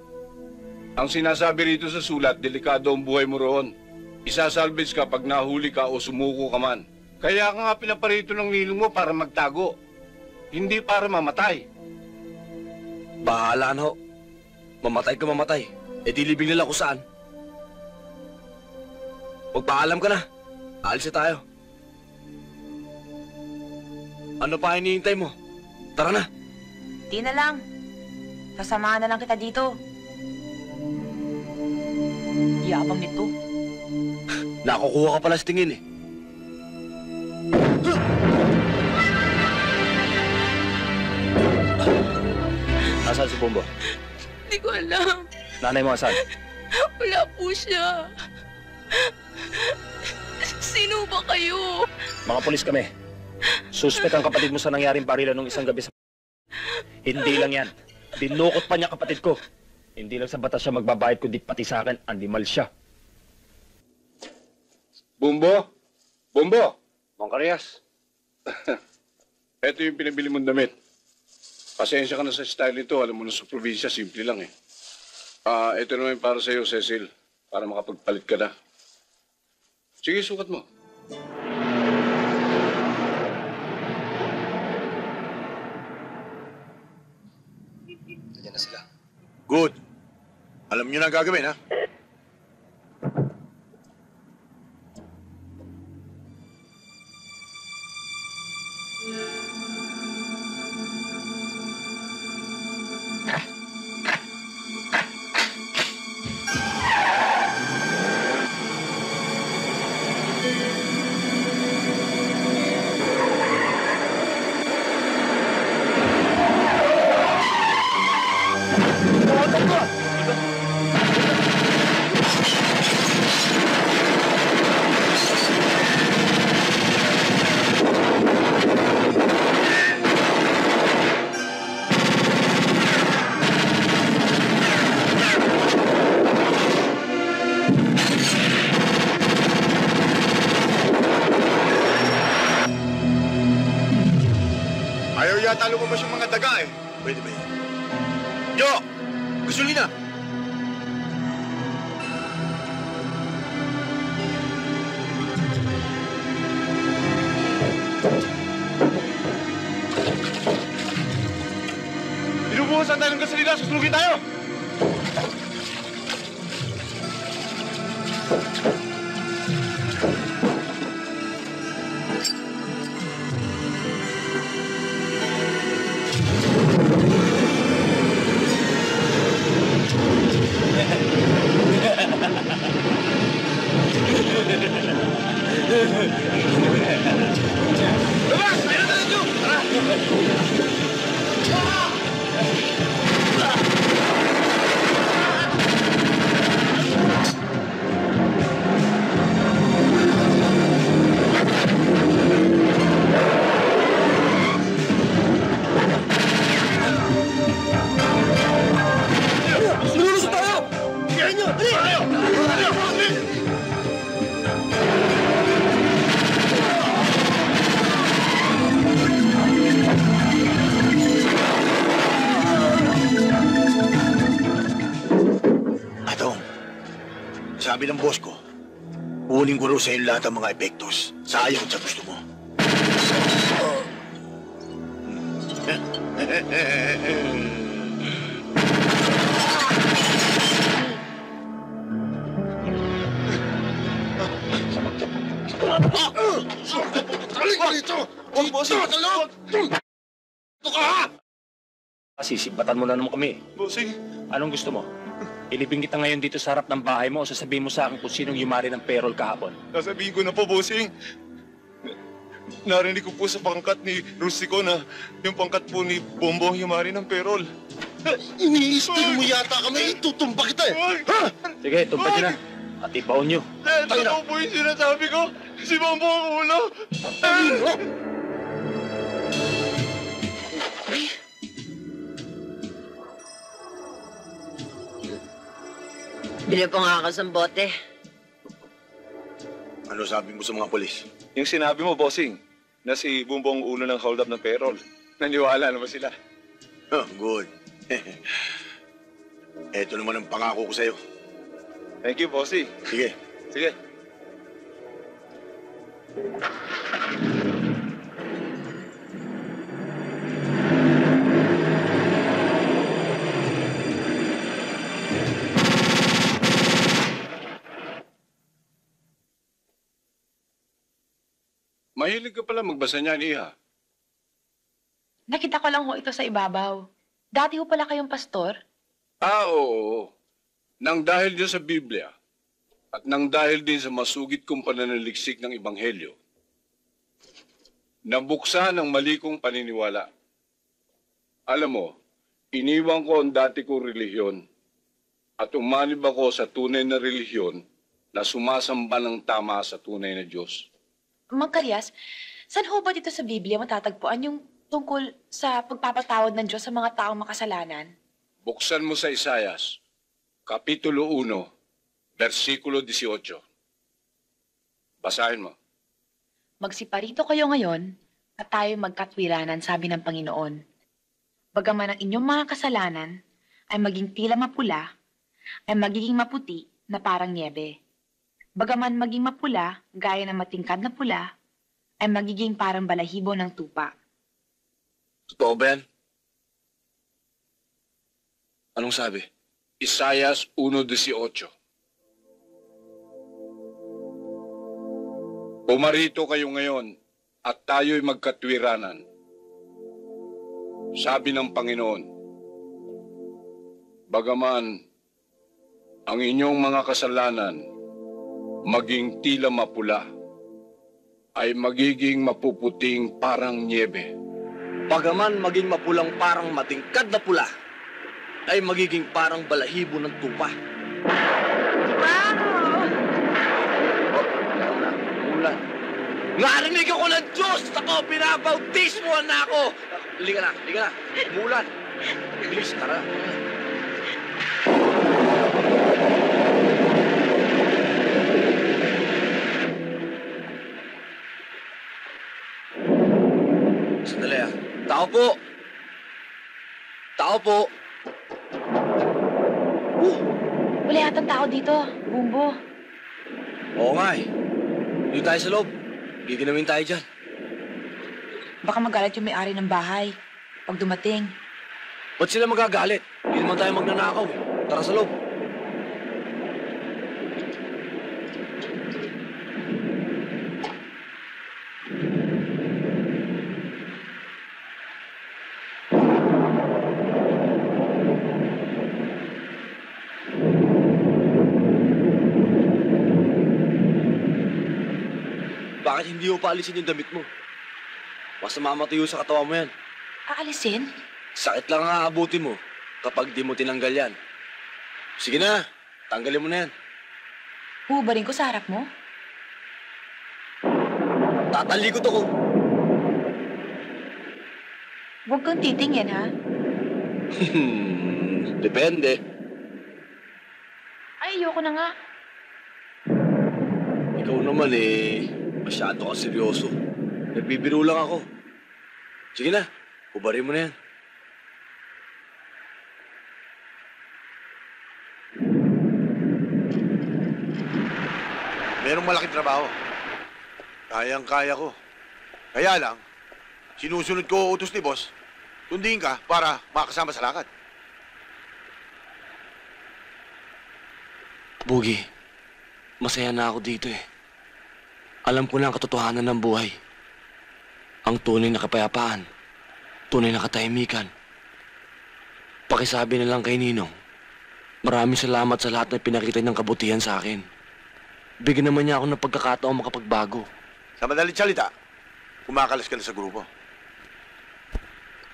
Ang sinasabi rito sa sulat, delikado ang buhay mo roon. Isasalvage ka pag nahuli ka o sumuko ka man. Kaya ka nga pinaparito ng ninong mo para magtago. Hindi para mamatay. Bahala na ho. Mamatay ka mamatay. E di libing nila kung saan. Magpaalam ka na. Aalis na tayo. Ano pa hinihintay mo? Tara na. Di na lang. Sasamahan na lang kita dito. Yabang nito. Nakukuha ka pala sa tingin eh. Nasaan si Bumbo? Hindi ko alam. Nanay mo asan? Wala po siya. Sino ba kayo? Mga polis kami. Suspect ang kapatid mo sa nangyaring barila nung isang gabi sa... Hindi lang yan. Dinukot pa niya kapatid ko. Hindi lang sa batas siya magbabayad kundi pati sa akin, animal siya. Bumbo? Bumbo? Mang Karyas. Ito yung pinabili mong damit. Pasensya ka na sa style nito. Alam mo na sa probinsya, simple lang eh. Ito naman para sa iyo, Cecil. Para makapagpalit ka na. Sige, sukat mo. Alam niyo na ang gagawin, ha? Ayaw yata lumabas yung mga daga eh. Pwede ba yun? Yo! Gasolina! Inubuhasan tayo ng gasolina, susunugin tayo! Labas! Tayo na tayo! Tara! Lululusot tayo! Kaya nyo! Tayo! Atong, sabi ng boss ko, kunin ko rin sa lahat ng mga epektos. Sayang sa gusto mo. Halika dito! Huwag mo sa talog! Ito ka ha! Sisibatan mo na naman kami. Bossing, Anong gusto mo? Ilibing kita ngayon dito sa harap ng bahay mo o sasabihin mo sa akin kung sinong yumari ng payroll kahapon? sasabihin ko na po, bossing. Narinig ko po sa pangkat ni Rustico na yung pangkat po ni Bombo ang yumari ng payroll. Iniistin mo yata kami, itutumba kita eh! Ha? Sige, tumpad nyo na. At ibaon nyo. Ito po yung sinasabi ko. Si Bombo ang ulo. Bili po nga ako sa bote. Ano sabi mo sa mga polis? Yung sinabi mo, bossing, na si Bombo ang ulo ng hold up ng payroll. Naniwala naman sila. Oh, good. Eto naman ang pangako ko sa'yo. Thank you, bossing. Sige. Sige. Mahilig ka pala magbasa niyan, Iha. Nakita ko lang ho ito sa ibabaw. Dati ho pala kayong pastor? Oo. Nang dahil din sa Biblia at nang dahil din sa masugid kong pananaliksik ng Ebanghelyo, nabuksan ang mali kong paniniwala. Alam mo, iniwan ko ang dati kong relihiyon at umanib ako sa tunay na relihiyon na sumasamba ng tama sa tunay na Diyos. Mang Karyas, saan ho ba dito sa Biblia matatagpuan yung tungkol sa pagpapatawad ng Diyos sa mga taong makasalanan? Buksan mo sa Isayas, Kapitulo 1, versikulo 18. Basahin mo. Magsiparito kayo ngayon at tayo magkatwiranan, sabi ng Panginoon. Bagaman ang inyong mga kasalanan ay maging tila mapula, ay magiging maputi na parang niebe. Bagaman maging mapula, gaya ng matingkad na pula, ay magiging parang balahibo ng tupa. Totoo ba yan? Anong sabi? Isaias 1:18. Pumarito kayo ngayon at tayo'y magkatwiranan. Sabi ng Panginoon, bagaman ang inyong mga kasalanan maging tila mapula, ay magiging mapuputing parang niebe. Bagaman maging mapulang parang matingkad na pula, ay magiging parang balahibo ng tupa. Mulan. Narinig ako ng Diyos! Ako, pinabautismoan na ako! Liga na, liga na. Mulan. Bilis, tara. Sandali ah. Tao po! Tao po! Wala yatang tao dito, Bumbo. Oo nga eh. Dito tayo sa loob. Giginawin tayo dyan. Baka magalit yung may-ari ng bahay pag dumating. Ba't sila magagalit? Hindi naman tayo magnanakaw eh. Tara sa loob. Bakit hindi mo paalisin yung damit mo? Basta mamatayo sa katawan mo yan. Aalisin? Sakit lang ang aabutin mo kapag di mo tinanggal yan. Sige na, tanggalin mo na yan. Hubarin ko sa harap mo? Tatalikod ako. Huwag kang titingin, ha? Depende. Ay, ayoko na nga. Ikaw naman eh, masyado kang seryoso. Nagbibiro lang ako. Sige na, hubarin mo na yan. Merong malaking trabaho. Kayang-kaya ko. Kaya lang, sinusunod ko utos ni boss, sundin ka para makasama sa lakad. Bugi, masaya na ako dito eh. Alam ko na ang katotohanan ng buhay. Ang tunay na kapayapaan, tunay na katahimikan. Pakisabi na lang kay Ninong, maraming salamat sa lahat na pinakita niyang kabutihan sa akin. Bigyan naman niya ako ng pagkakataong makapagbago. Sa madaling salita, kumakalas ka na sa grupo.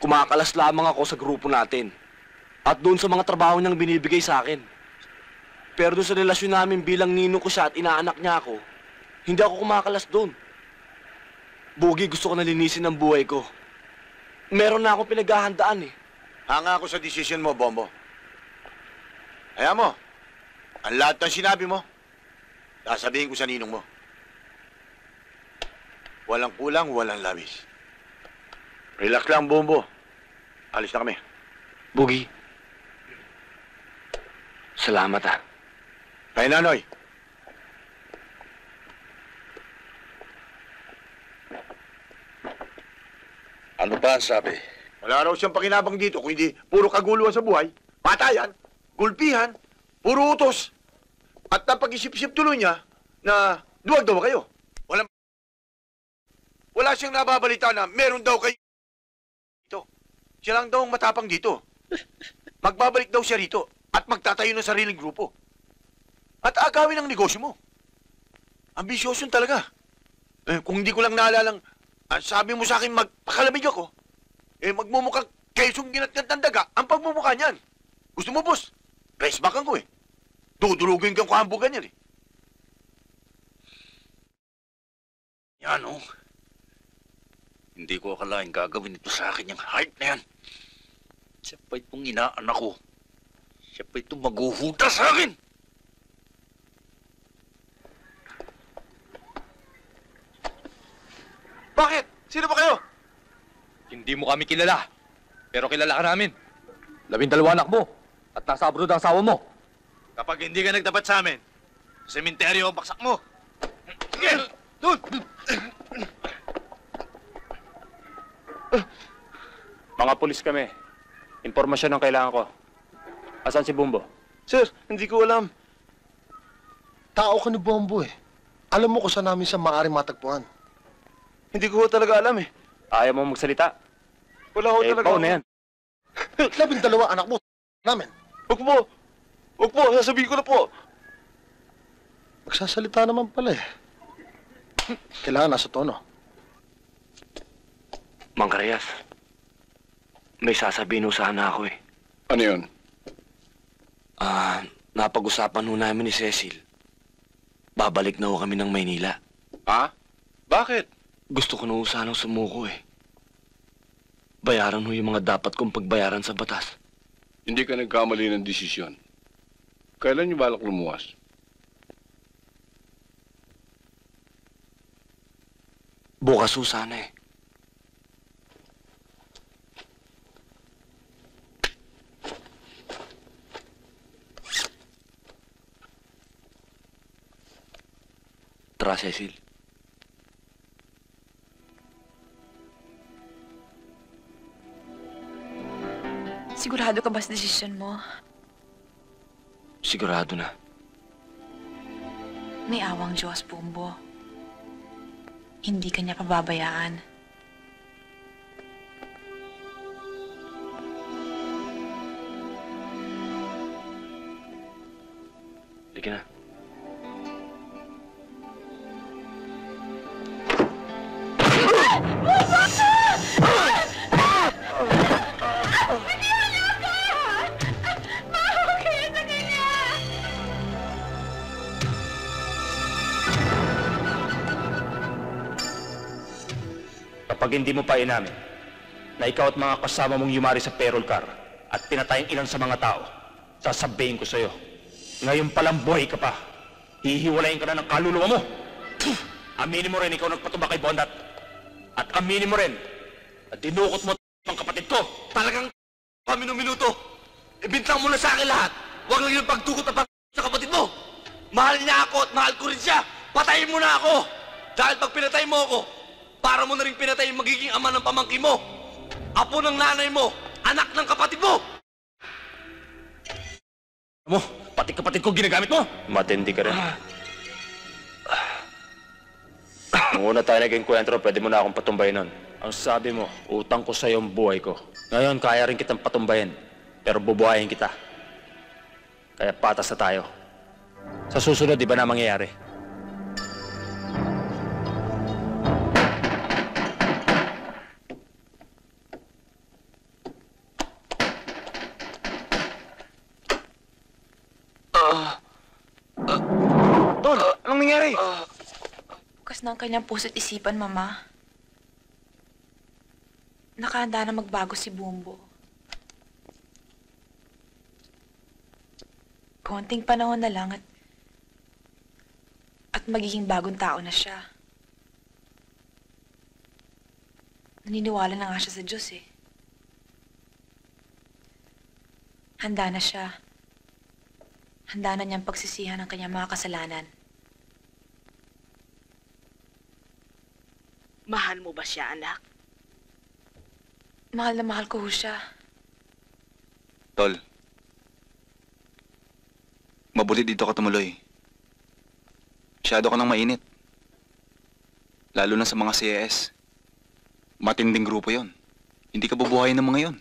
Kumakalas lamang ako sa grupo natin. At doon sa mga trabaho niyang binibigay sa akin. Pero doon sa relasyon namin bilang ninong ko siya at inaanak niya ako, hindi ako kumakalas doon. Bugi, gusto ko na linisin ang buhay ko. Meron na akong pinaghahandaan eh. Hanga ako sa desisyon mo, Bombo. Kaya mo, ang lahat ng sinabi mo, sasabihin ko sa ninong mo. Walang kulang, walang labis. Relax lang, Bombo. Alis na kami. Bugi, salamat ah. Kay Nanoy. Ano ba ang sabi? Wala raw siyang pakinabang dito kung hindi puro kaguluhan sa buhay, patayan, gulpihan, puro utos. At napag-isip-isip tuloy niya na duwag daw kayo. Wala siyang nababalita na meron daw kayo dito. Siya lang daw ang matapang dito. Magbabalik daw siya rito at magtatayo ng sariling grupo. At agawin ang negosyo mo. Ambisyoso talaga. Kung hindi ko lang naalalang, sabi mo sa akin magpakalamig ako, magmumukhang kesong ginatgat ng daga ang pagmumukha niyan. Gusto mo, boss? Press back ko eh. Dudurugin kang kuhambugan yan eh. Yan oh. Hindi ko akalain gagawin ito sa akin yung hype na yan. Siya pa itong inaanak ko. Siya pa itong maghuhuda sa akin. Bakit? Sino ba kayo? Hindi mo kami kilala. Pero kilala ka namin. 12 anak mo. At nasa abroad ang asawa mo. Kapag hindi ka nagtapat sa amin, sementeryo ang baksak mo. Doon! Mga pulis kami. Impormasyon ang kailangan ko. Asan si Bumbo? Sir, hindi ko alam. Tao ka ni Bombo eh. Alam mo kung saan namin siya maaaring matagpuan. Hindi ko talaga alam eh. Ayaw mo magsalita? Wala ko talaga. Pao na yan. 12 anak mo, namin. Huwag po. Huwag po, sasabihin ko na po. Magsasalita naman pala eh. Kailangan nasa tono. Mang Karayas, may sasabihin ho sana ako eh. Ano yun? Napag-usapan ho namin ni Cecil. Babalik na ho kami ng Maynila. Ha? Bakit? Gusto ko na ho sanang sumuko eh. Bayaran ho yung mga dapat kong pagbayaran sa batas. Hindi ka nagkamali ng desisyon. Kailan niyo balak lumuwas? Bukas ho sana eh. Tara, Cecil. Sigurado ka ba sa desisyon mo? Sigurado na. May awang Diyos, Bumbo. Hindi ka niya pababayaan. Sige na. Kapag hindi mo pa inamin na ikaw at mga kasama mong yumari sa payroll car at pinatay ang ilan sa mga tao, sasabihin ko sa'yo, ngayon palang buhay ka pa. Hihiwalayin ka na ng kaluluwa mo. Aminin mo rin ikaw nagpatubak kay Bondat. At aminin mo rin na dinukot mo ang kapatid ko. Talagang kami ng minuto. Ibintang mo na sa akin lahat. Huwag lang yung pagtukot na sa kapatid mo. Mahal niya ako at mahal ko rin siya. Patayin mo na ako. Dahil pag pinatay mo ako, para mo na rin pinatay yung magiging ama ng pamangkin mo. Apo ng nanay mo. Anak ng kapatid mo. Mo, pati kapatid ko ginagamit mo. Matindi ka rin. Nung una tayo naging kwentro, pwede mo na akong patumbayin nun. Ang sabi mo, utang ko sa'yo ang buhay ko. Ngayon, kaya rin kitang patumbayin. Pero bubuhayin kita. Kaya patas na tayo. Sa susunod, di ba na mangyayari? Tol, anong nangyari? Bukas na ang kanyang puso't isipan, Mama. Nakahanda na magbago si Bumbo. Konting panahon na lang at magiging bagong tao na siya. Naniniwala na nga siya sa Diyos eh. Handa na siya. Handa na niyang pagsisihan ang kanyang mga kasalanan. Mahal mo ba siya, anak? Mahal na mahal ko ho siya. Tol, mabuti dito ka tumuloy. Masyado ka nang mainit. Lalo na sa mga CAS. Matinding grupo yon. Hindi ka bubuhayin ng mga yon.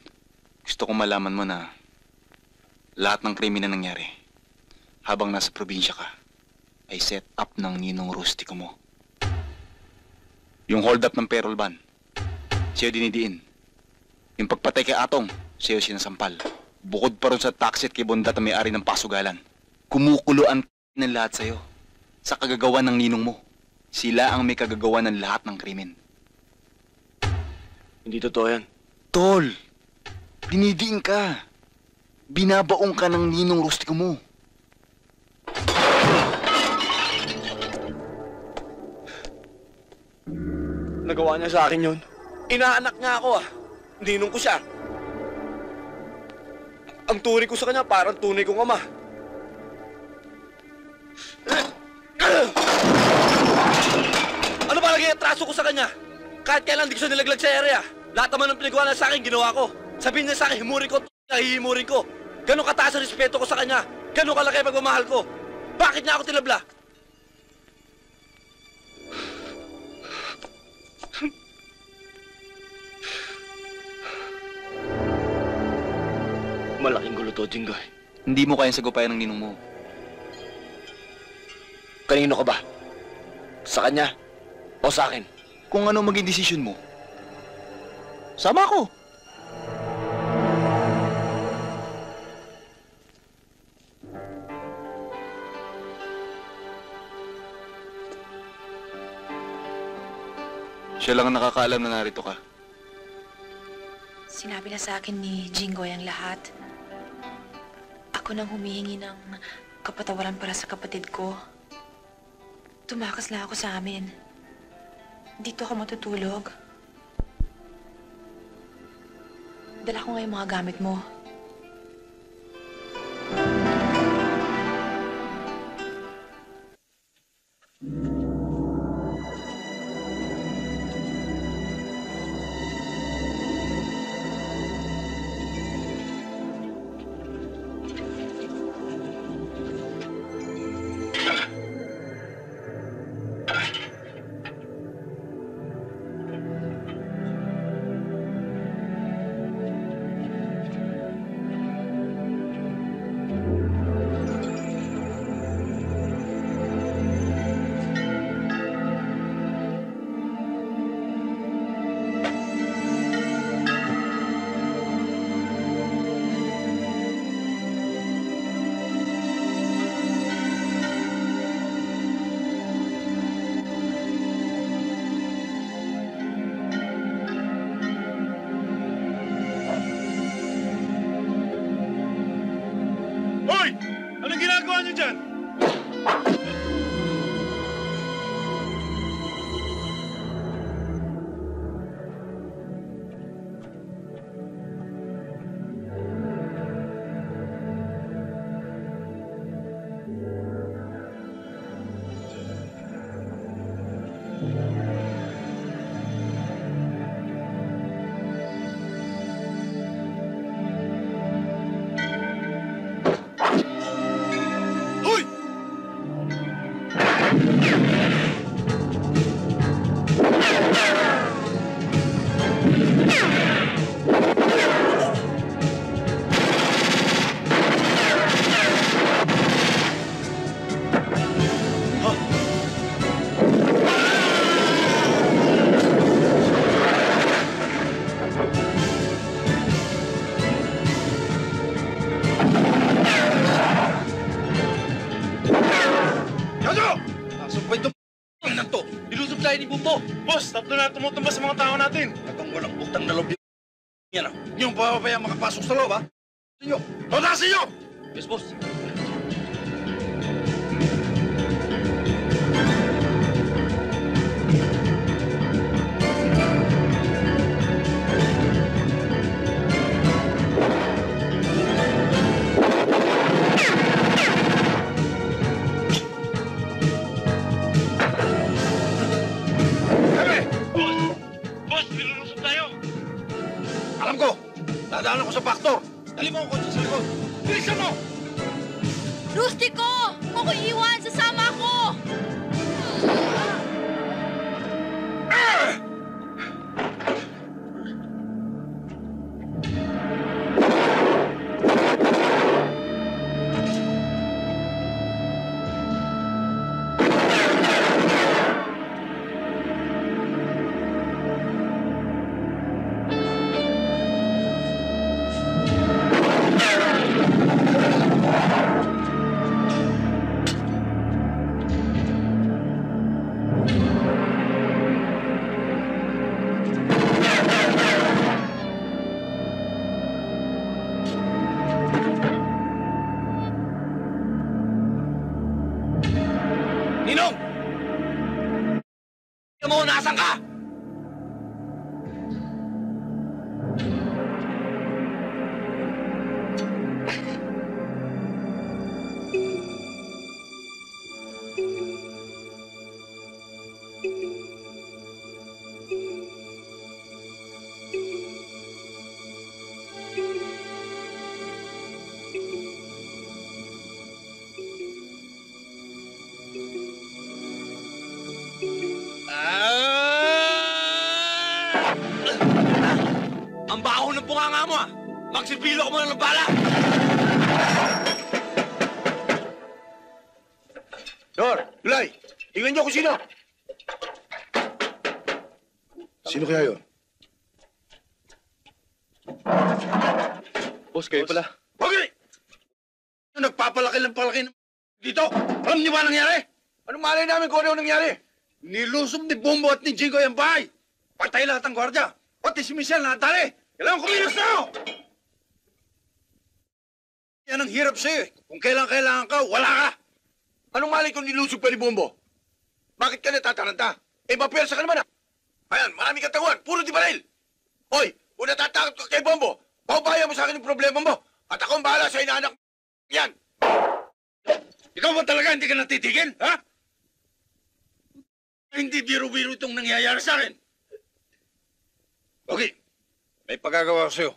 Gusto kong malaman mo na lahat ng krimen na nangyari habang nasa probinsya ka ay set up ng ninong rustiko mo. Yung hold up ng payroll ban, siya dinidiin. Yung pagpatay kay Atong, siya sinasampal. Bukod pa rin sa taxi at kay Bondat na may-ari ng pasugalan. Kumukuloan ng lahat sa'yo sa kagagawa ng ninong mo. Sila ang may kagagawa ng lahat ng krimen. Hindi totoo yan. Tol, dinidiin ka. Binabaong ka ng ninong rustiko mo. Nagawa niya sa akin yun. Inaanak niya ako ah. Ninong ko siya. Ang tunay ko sa kanya parang tunay kong ama. Ano ba lagi atraso ko sa kanya? Kahit kailan di ko siya nilaglag sa area. Lahat naman ng pinagawa niya sa akin, ginawa ko. Sabihin niya sa akin, himurin ko, hihimurin ko. Ganon kataas ang respeto ko sa kanya. Gano'ng kalaki ang pagmamahal ko? Bakit niya ako tinabla? Malaking gulo to, Jinggoy. Hindi mo kayang sagupayan ng ninong mo. Kanino ka ba? Sa kanya? O sa akin? Kung ano maging desisyon mo, sama ko. Siya lang ang nakakaalam na narito ka. Sinabi na sa akin ni Jinggoy ang lahat. Ako nang humihingi ng kapatawaran para sa kapatid ko. Tumakas lang ako sa amin. Dito ako matutulog. Dala ko nga yung mga gamit mo. Hoy! Anong ginagawa niyo dyan? Hoy! Yado! Nasumpay ito na to. Nilusob tayo ni Bumbo. Boss, tatlo na tumutumba sa mga tao natin. Talagang walang butang na loob yan. Hindi yung papabayang makapasok sa loob, ha? Sinyo! Totasin nyo! Yes, boss. Kami! Boss! Boss, nilulusog tayo! Alam ko! Dadaan ako sa factor! Dali mo ang kotse sa likod! Bilisan mo! Rustico! Huwag ko iwan! Sasama ko! Ninong! Tingnan mo, nasaan ka? ng bunganga mo, ah! Magsipilo ko muna ng bala! Dor, Tulay, tingnan niyo kung sino. Sino kaya yun? Boss, kayo pala. Okay! Nagpapalaki ng palaki dito. Alam niyo ba nangyari? Anong malay namin kung ano nangyari? Nilusob ni Bumbo at ni Jingo yung bahay. Patay lahat ang gwardiya. Pati si Michelle natali. Kailangan kumilos na ako. Yan ang hirap sa'yo eh. Kung kailangan ka, wala ka. Anong malay kung nilusob pa ni Bumbo? Bakit ka natataranta? Eh, mapwersa ka naman ah. Ayan, marami katawan, puro di baril. Hoy, kung natatakot ka kay Bumbo, paubayan mo sa akin yung problema mo. At ako ang bahala sa inaanak. Yan. Ikaw ba talaga hindi ka natitigil, ha? Hindi biro-biro itong nangyayari sa akin. Okay, may pagagawa ko sa'yo.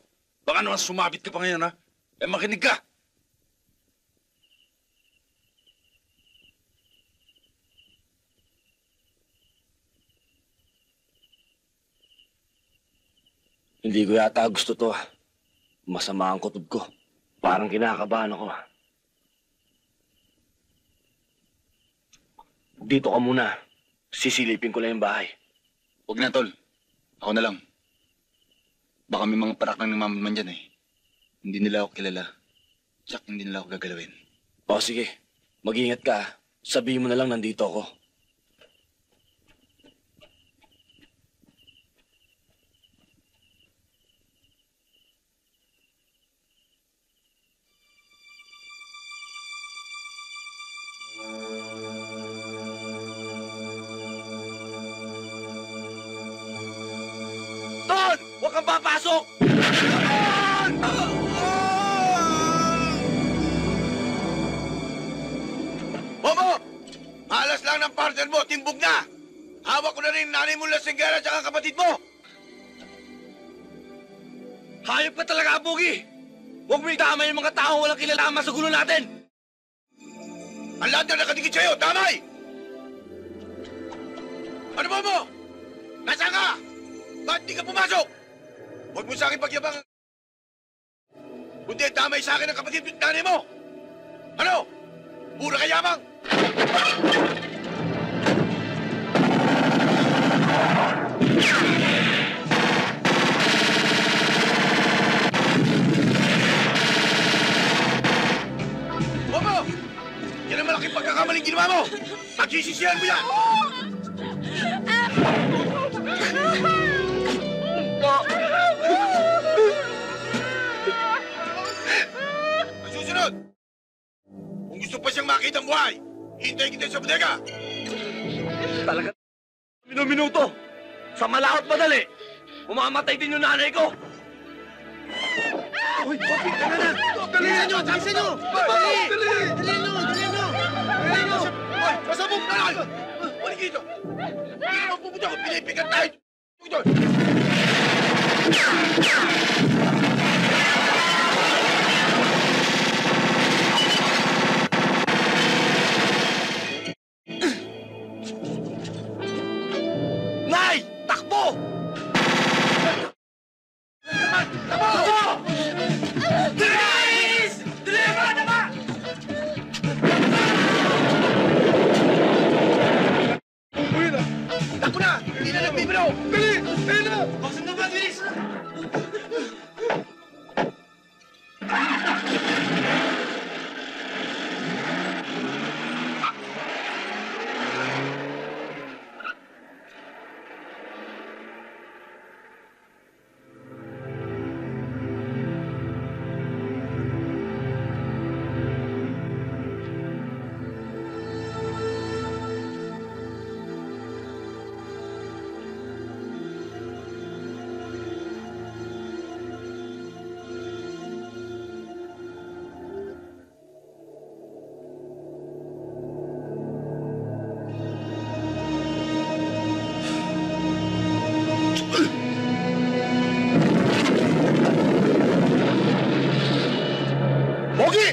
Baka naman sumabit ka pa ngayon, ha? Eh, makinig ka. Hindi ko yata gusto to. Masama ang kutob ko. Parang kinakabahan ako. Dito ka muna. Sisilipin ko lang yung bahay. Huwag na, tol. Ako na lang. Baka may mga parak ng namaman dyan eh. Hindi nila ako kilala. Tsak, hindi nila ako gagalawin. O sige, mag-ingat ka. Sabihin mo na lang nandito ako. Ton! Huwag kang papasok! Bobo! Malas lang ng partner mo, timbog na! Hawak ko na rin nanay mo lasinggera at kapatid mo! Hayop ka talaga, Pogi! Huwag mo itama yung mga taong walang kilalaman sa gulo natin! Ang lahat na nakadikit sa'yo, damay! Ano mo? Nasaan ka? Ba't di ka pumasok? Huwag mo sa akin pagyabang. Kundi damay sa akin ang kapatid at nanay mo! Ano? Pura kayamang! Bobo! Yan ang malaking pagkakamaling ginawa mo! Pagsisisihan mo yan! Ang susunod! Kung gusto pa siyang makita ang buhay, hintayin kita sa bodega! Talaga, minuto. Sa malawat madali, umamatay din yung nanay ko. Uy, Pogi, tara na! Dalihan nyo! Dalihan nyo! Dali! Dalihan nyo! Dalihan nyo! Dalihan nyo! Hoy! Pasabog na lang! Balik dito! Hindi naman pupunta ko! Pinipigat tayo! Ito! Nay! Takbo! Takbo! Bilis! Deliver na ba? Uy na! Takbo na! Hindi na nagbibiro! Dali! Dali na! Bakit na ba, bilis? Pogi!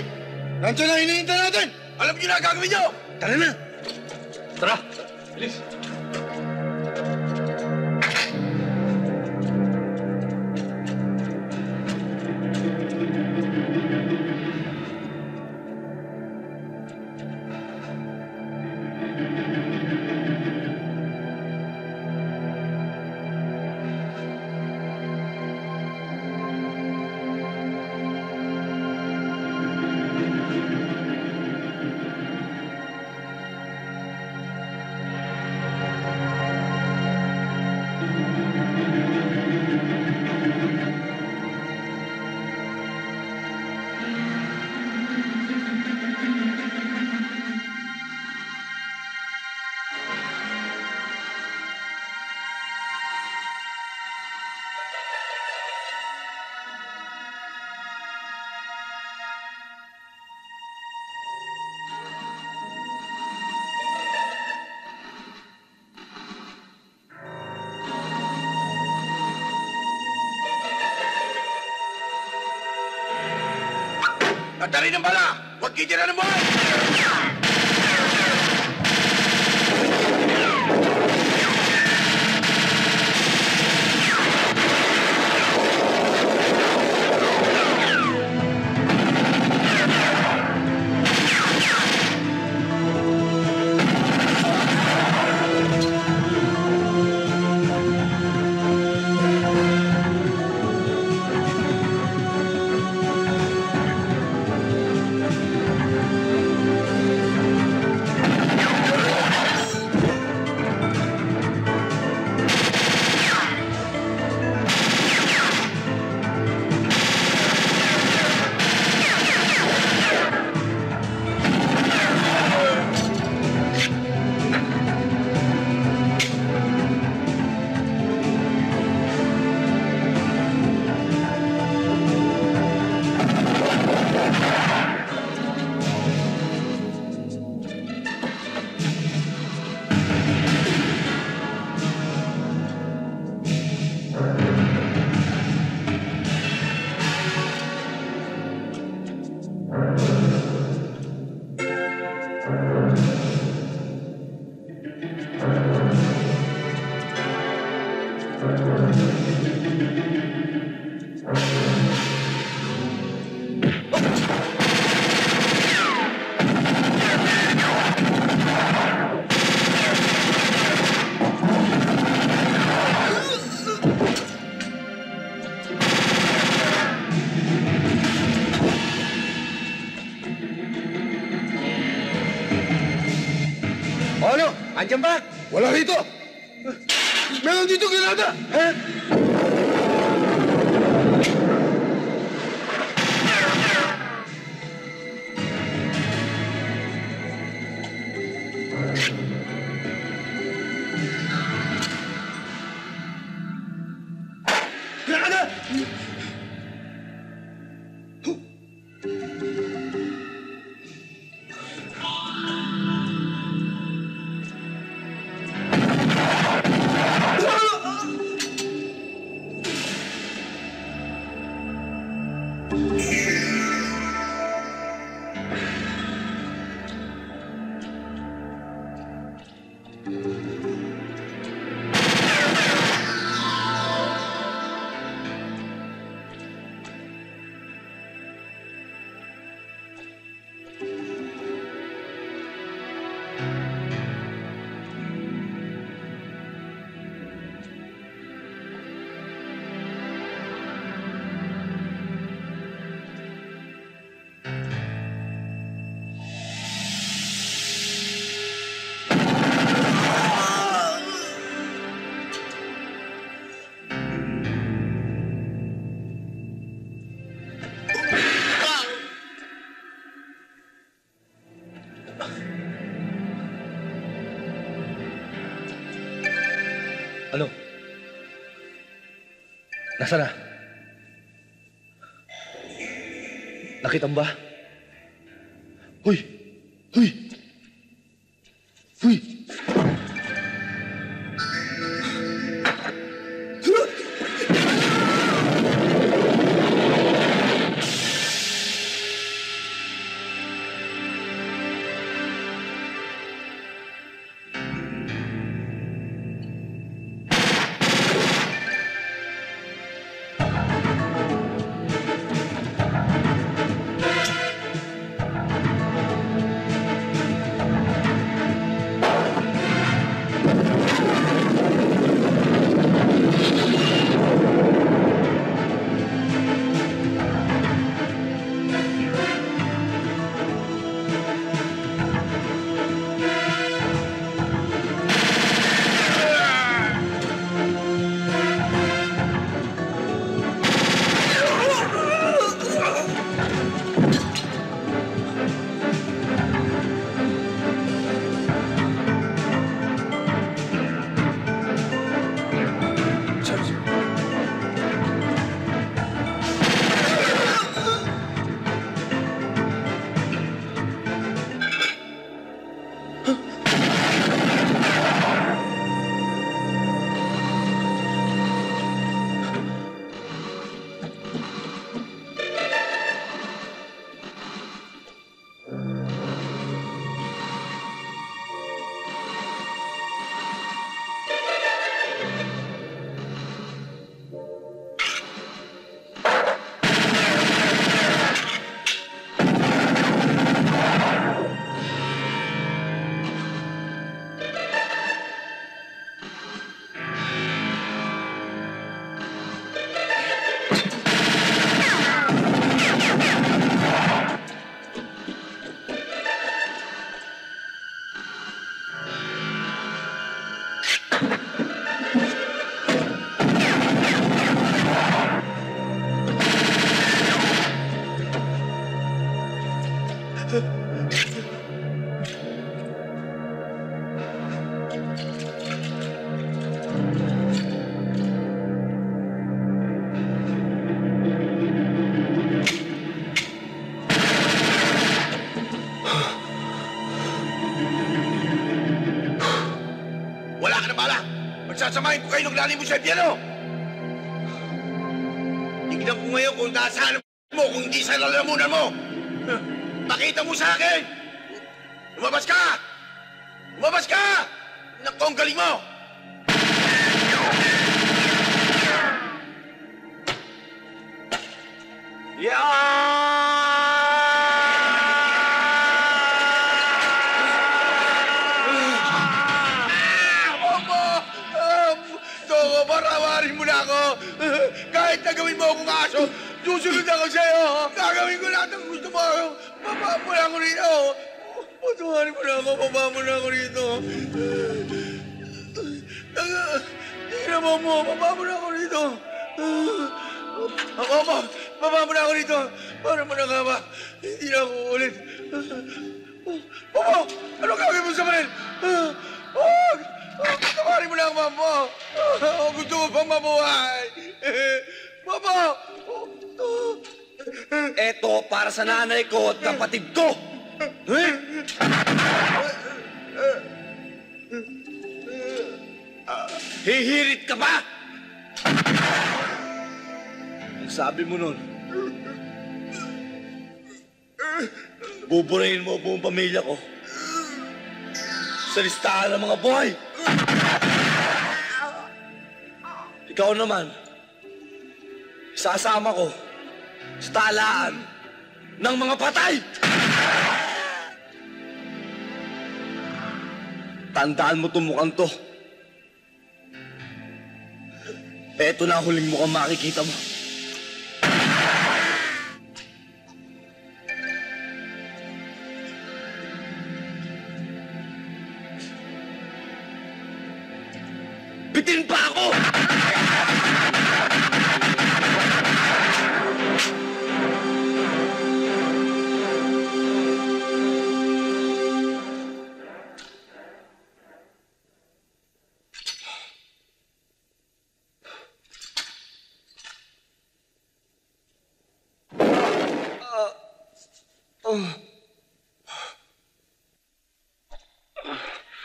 Nandiyan na hinihintay natin! Alam niyo na ang gagawin niyo! Tara na! Tara! Bilis! Tanda rin ang bala! Huwag kitira ng buhay! Ano? Andiyan ba? Wala rito! Meron dito granada! Ha? Granada! Ano? Nasaan na? Nakita mo ba? Huy! Huy! Huy! Pagpapahing ko kayo ng lalim mo sa piano! Tignan ko ngayon kung nasaan mo, kung hindi sa lalamunan mo! Pakita mo sa akin! Lumabas ka! Lumabas ka! Naku, ang galing mo! Toko, parawarin mo na ako! Kahit nagawin mo akong aso, susunod ako sa'yo! Gagawin ko lahat ng gusto mo! Baba mo na ako rito! Patawarin mo na ako! Baba mo na ako rito! Tingnan mo! Baba mo na ako rito! Baba mo na ako rito! Para mo na nga ba? Hindi na ako ulit! Baba! Ano gagawin mo sa manil? Patawarin mo na ako, Mama! Gusto mo pang mabuhay! Mama! Eto para sa nanay ko at kapatid ko! Hihirit ka ba? Ang sabi mo nun, buburahin mo buong pamilya ko sa listahan ng mga buhay. Ikaw naman, sasama ko sa talaan ng mga patay. Tandaan mo itong mukhang to. Eto na huling mukhang makikita mo. Bitin pa ako!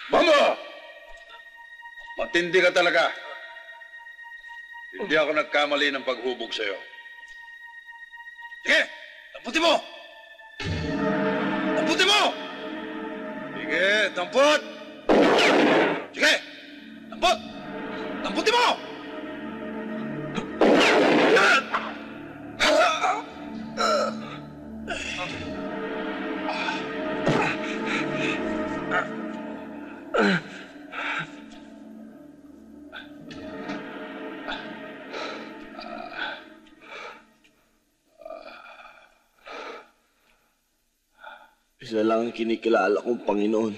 Bango! Matindi ka talaga. Hindi ako nagkamali ng paghubog sa'yo. Sige! Tamputin mo! Tamputin mo! Sige, tampot! Sige! Tamput! Tamputin mo! Isa lang ang kinikilala kong Panginoon.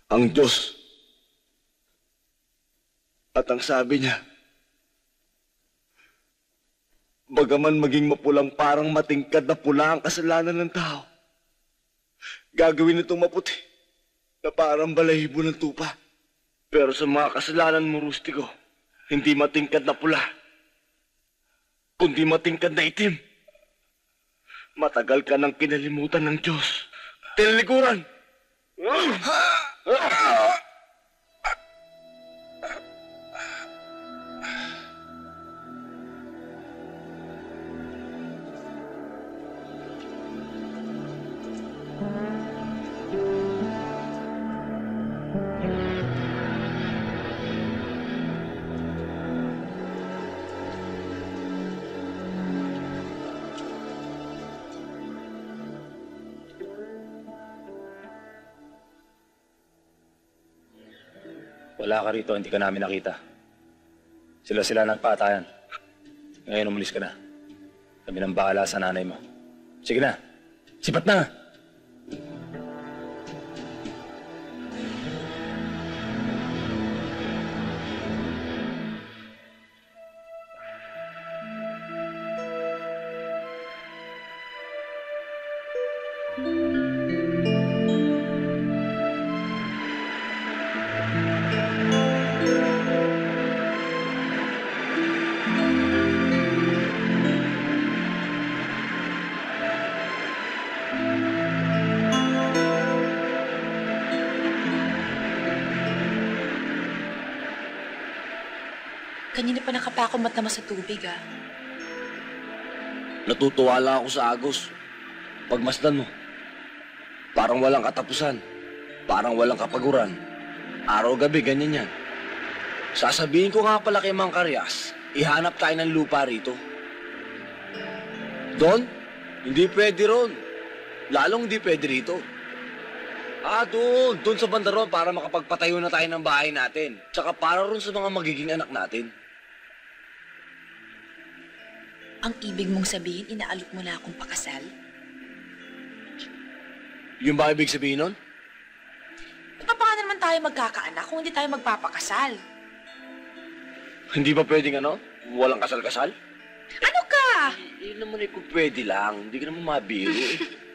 Ang Diyos. At ang sabi niya, bagaman maging mapulang parang matingkad na pula ang kasalanan ng tao, gagawin itong maputi na parang balahibo ng tupa. Pero sa mga kasalanan mo, Rustiko, hindi matingkad na pula, kundi matingkad na itim. Matagal ka nang kinalimutan ng Diyos. Tinalikuran! Wala ka rito, hindi ka namin nakita. Sila nagpatayan. Ngayon umalis ka na. Kami nang bahala sa nanay mo. Sige na, sipat na! Kanina pa nakapakumat naman sa tubig, ah. Natutuwa lang ako sa Agos. Pagmasdan mo. Parang walang katapusan. Parang walang kapaguran. Araw-gabi, ganyan yan. Sasabihin ko nga pala kay Mang Karyas, ihanap tayo ng lupa rito. Doon? Hindi pwede ron. Lalong hindi pwede rito. Doon. Doon sa bandaron para makapagpatayo na tayo ng bahay natin. Tsaka para ron sa mga magiging anak natin. Ang ibig mong sabihin, inaalok mo na akong pakasal? Yung ba ibig sabihin nun? Paano naman tayo magkakaanak kung hindi tayo magpapakasal? Hindi ba pwedeng ano? Walang kasal-kasal? Ano ka? Yun naman eh kung pwede lang. Hindi ka naman mabiro eh.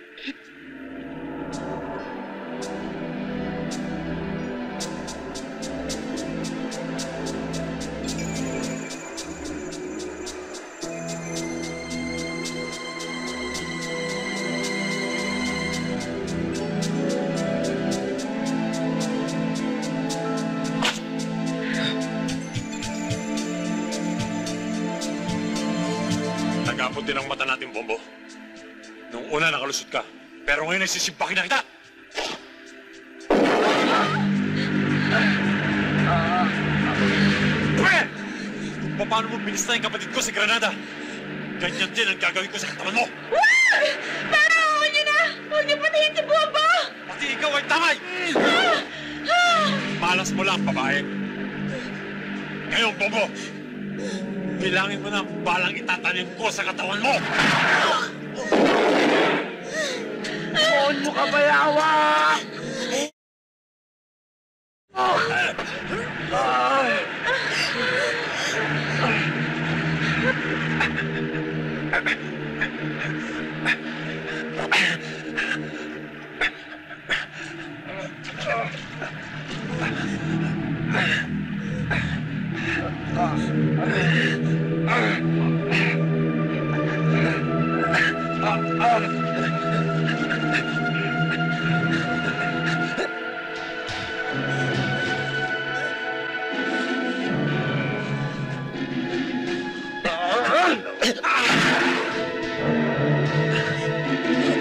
Nagapot din ang mata natin, Bombo. Nung una nakalusot ka, pero ngayon ay sisimpakin na kita! Paano mo binista yung kapatid ko si Granada? Ganyan din ang gagawin ko sa katawan mo! Pero huwag niyo na! Huwag niyo patayin si Bombo! Pati ikaw ay tamay! Malas mo lang, babae. Ngayon, Bombo, bilangin mo na ang balang itatanim ko sa katawan mo! Saan mo ka bayawa?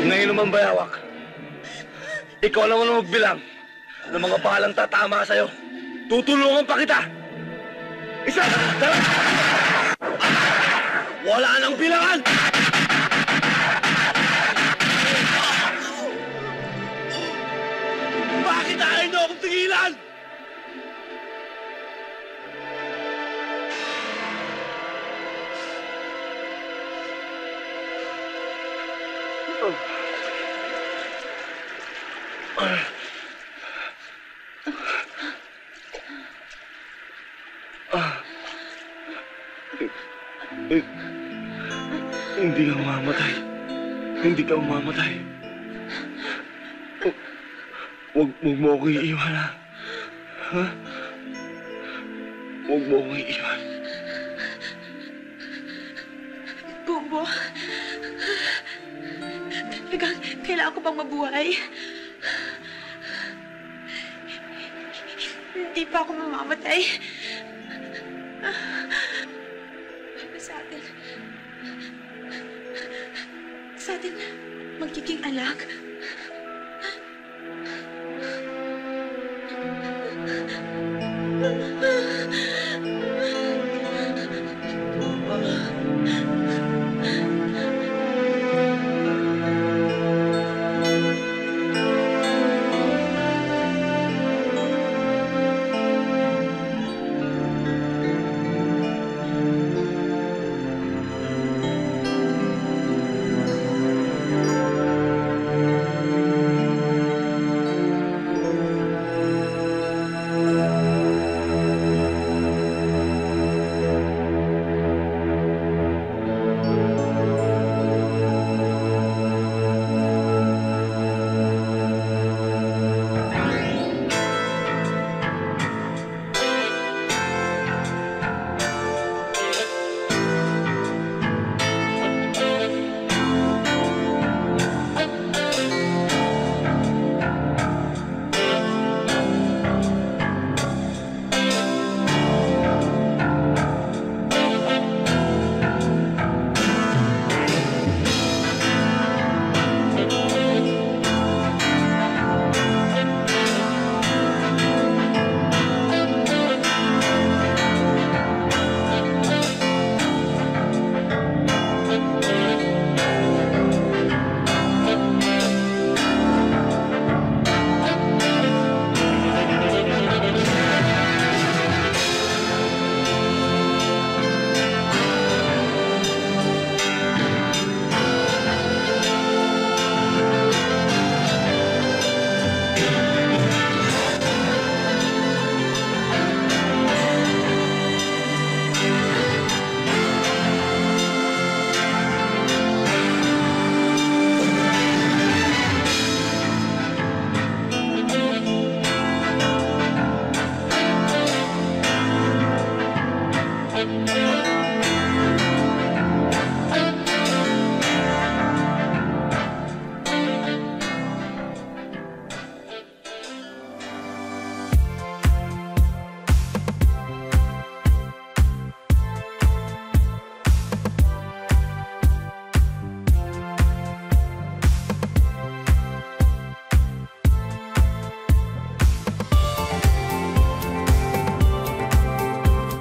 Ngayon naman, bayawak. Ikaw naman ang magbilang ng mga balang tatama sa'yo. Tutulungan pa kita! Isa! Dalawa! Wala nang bilangan! Bakit ayaw niyo akong tigilan? Hindi ka mamamatay. Hindi ka mamamatay. Huwag mo ako iiwan, ha? Ha? Huwag mo ako iiwan. Bombo, kailangan ko pang mabuhay. Hindi pa ako mamamatay. Sa atin magiging anak.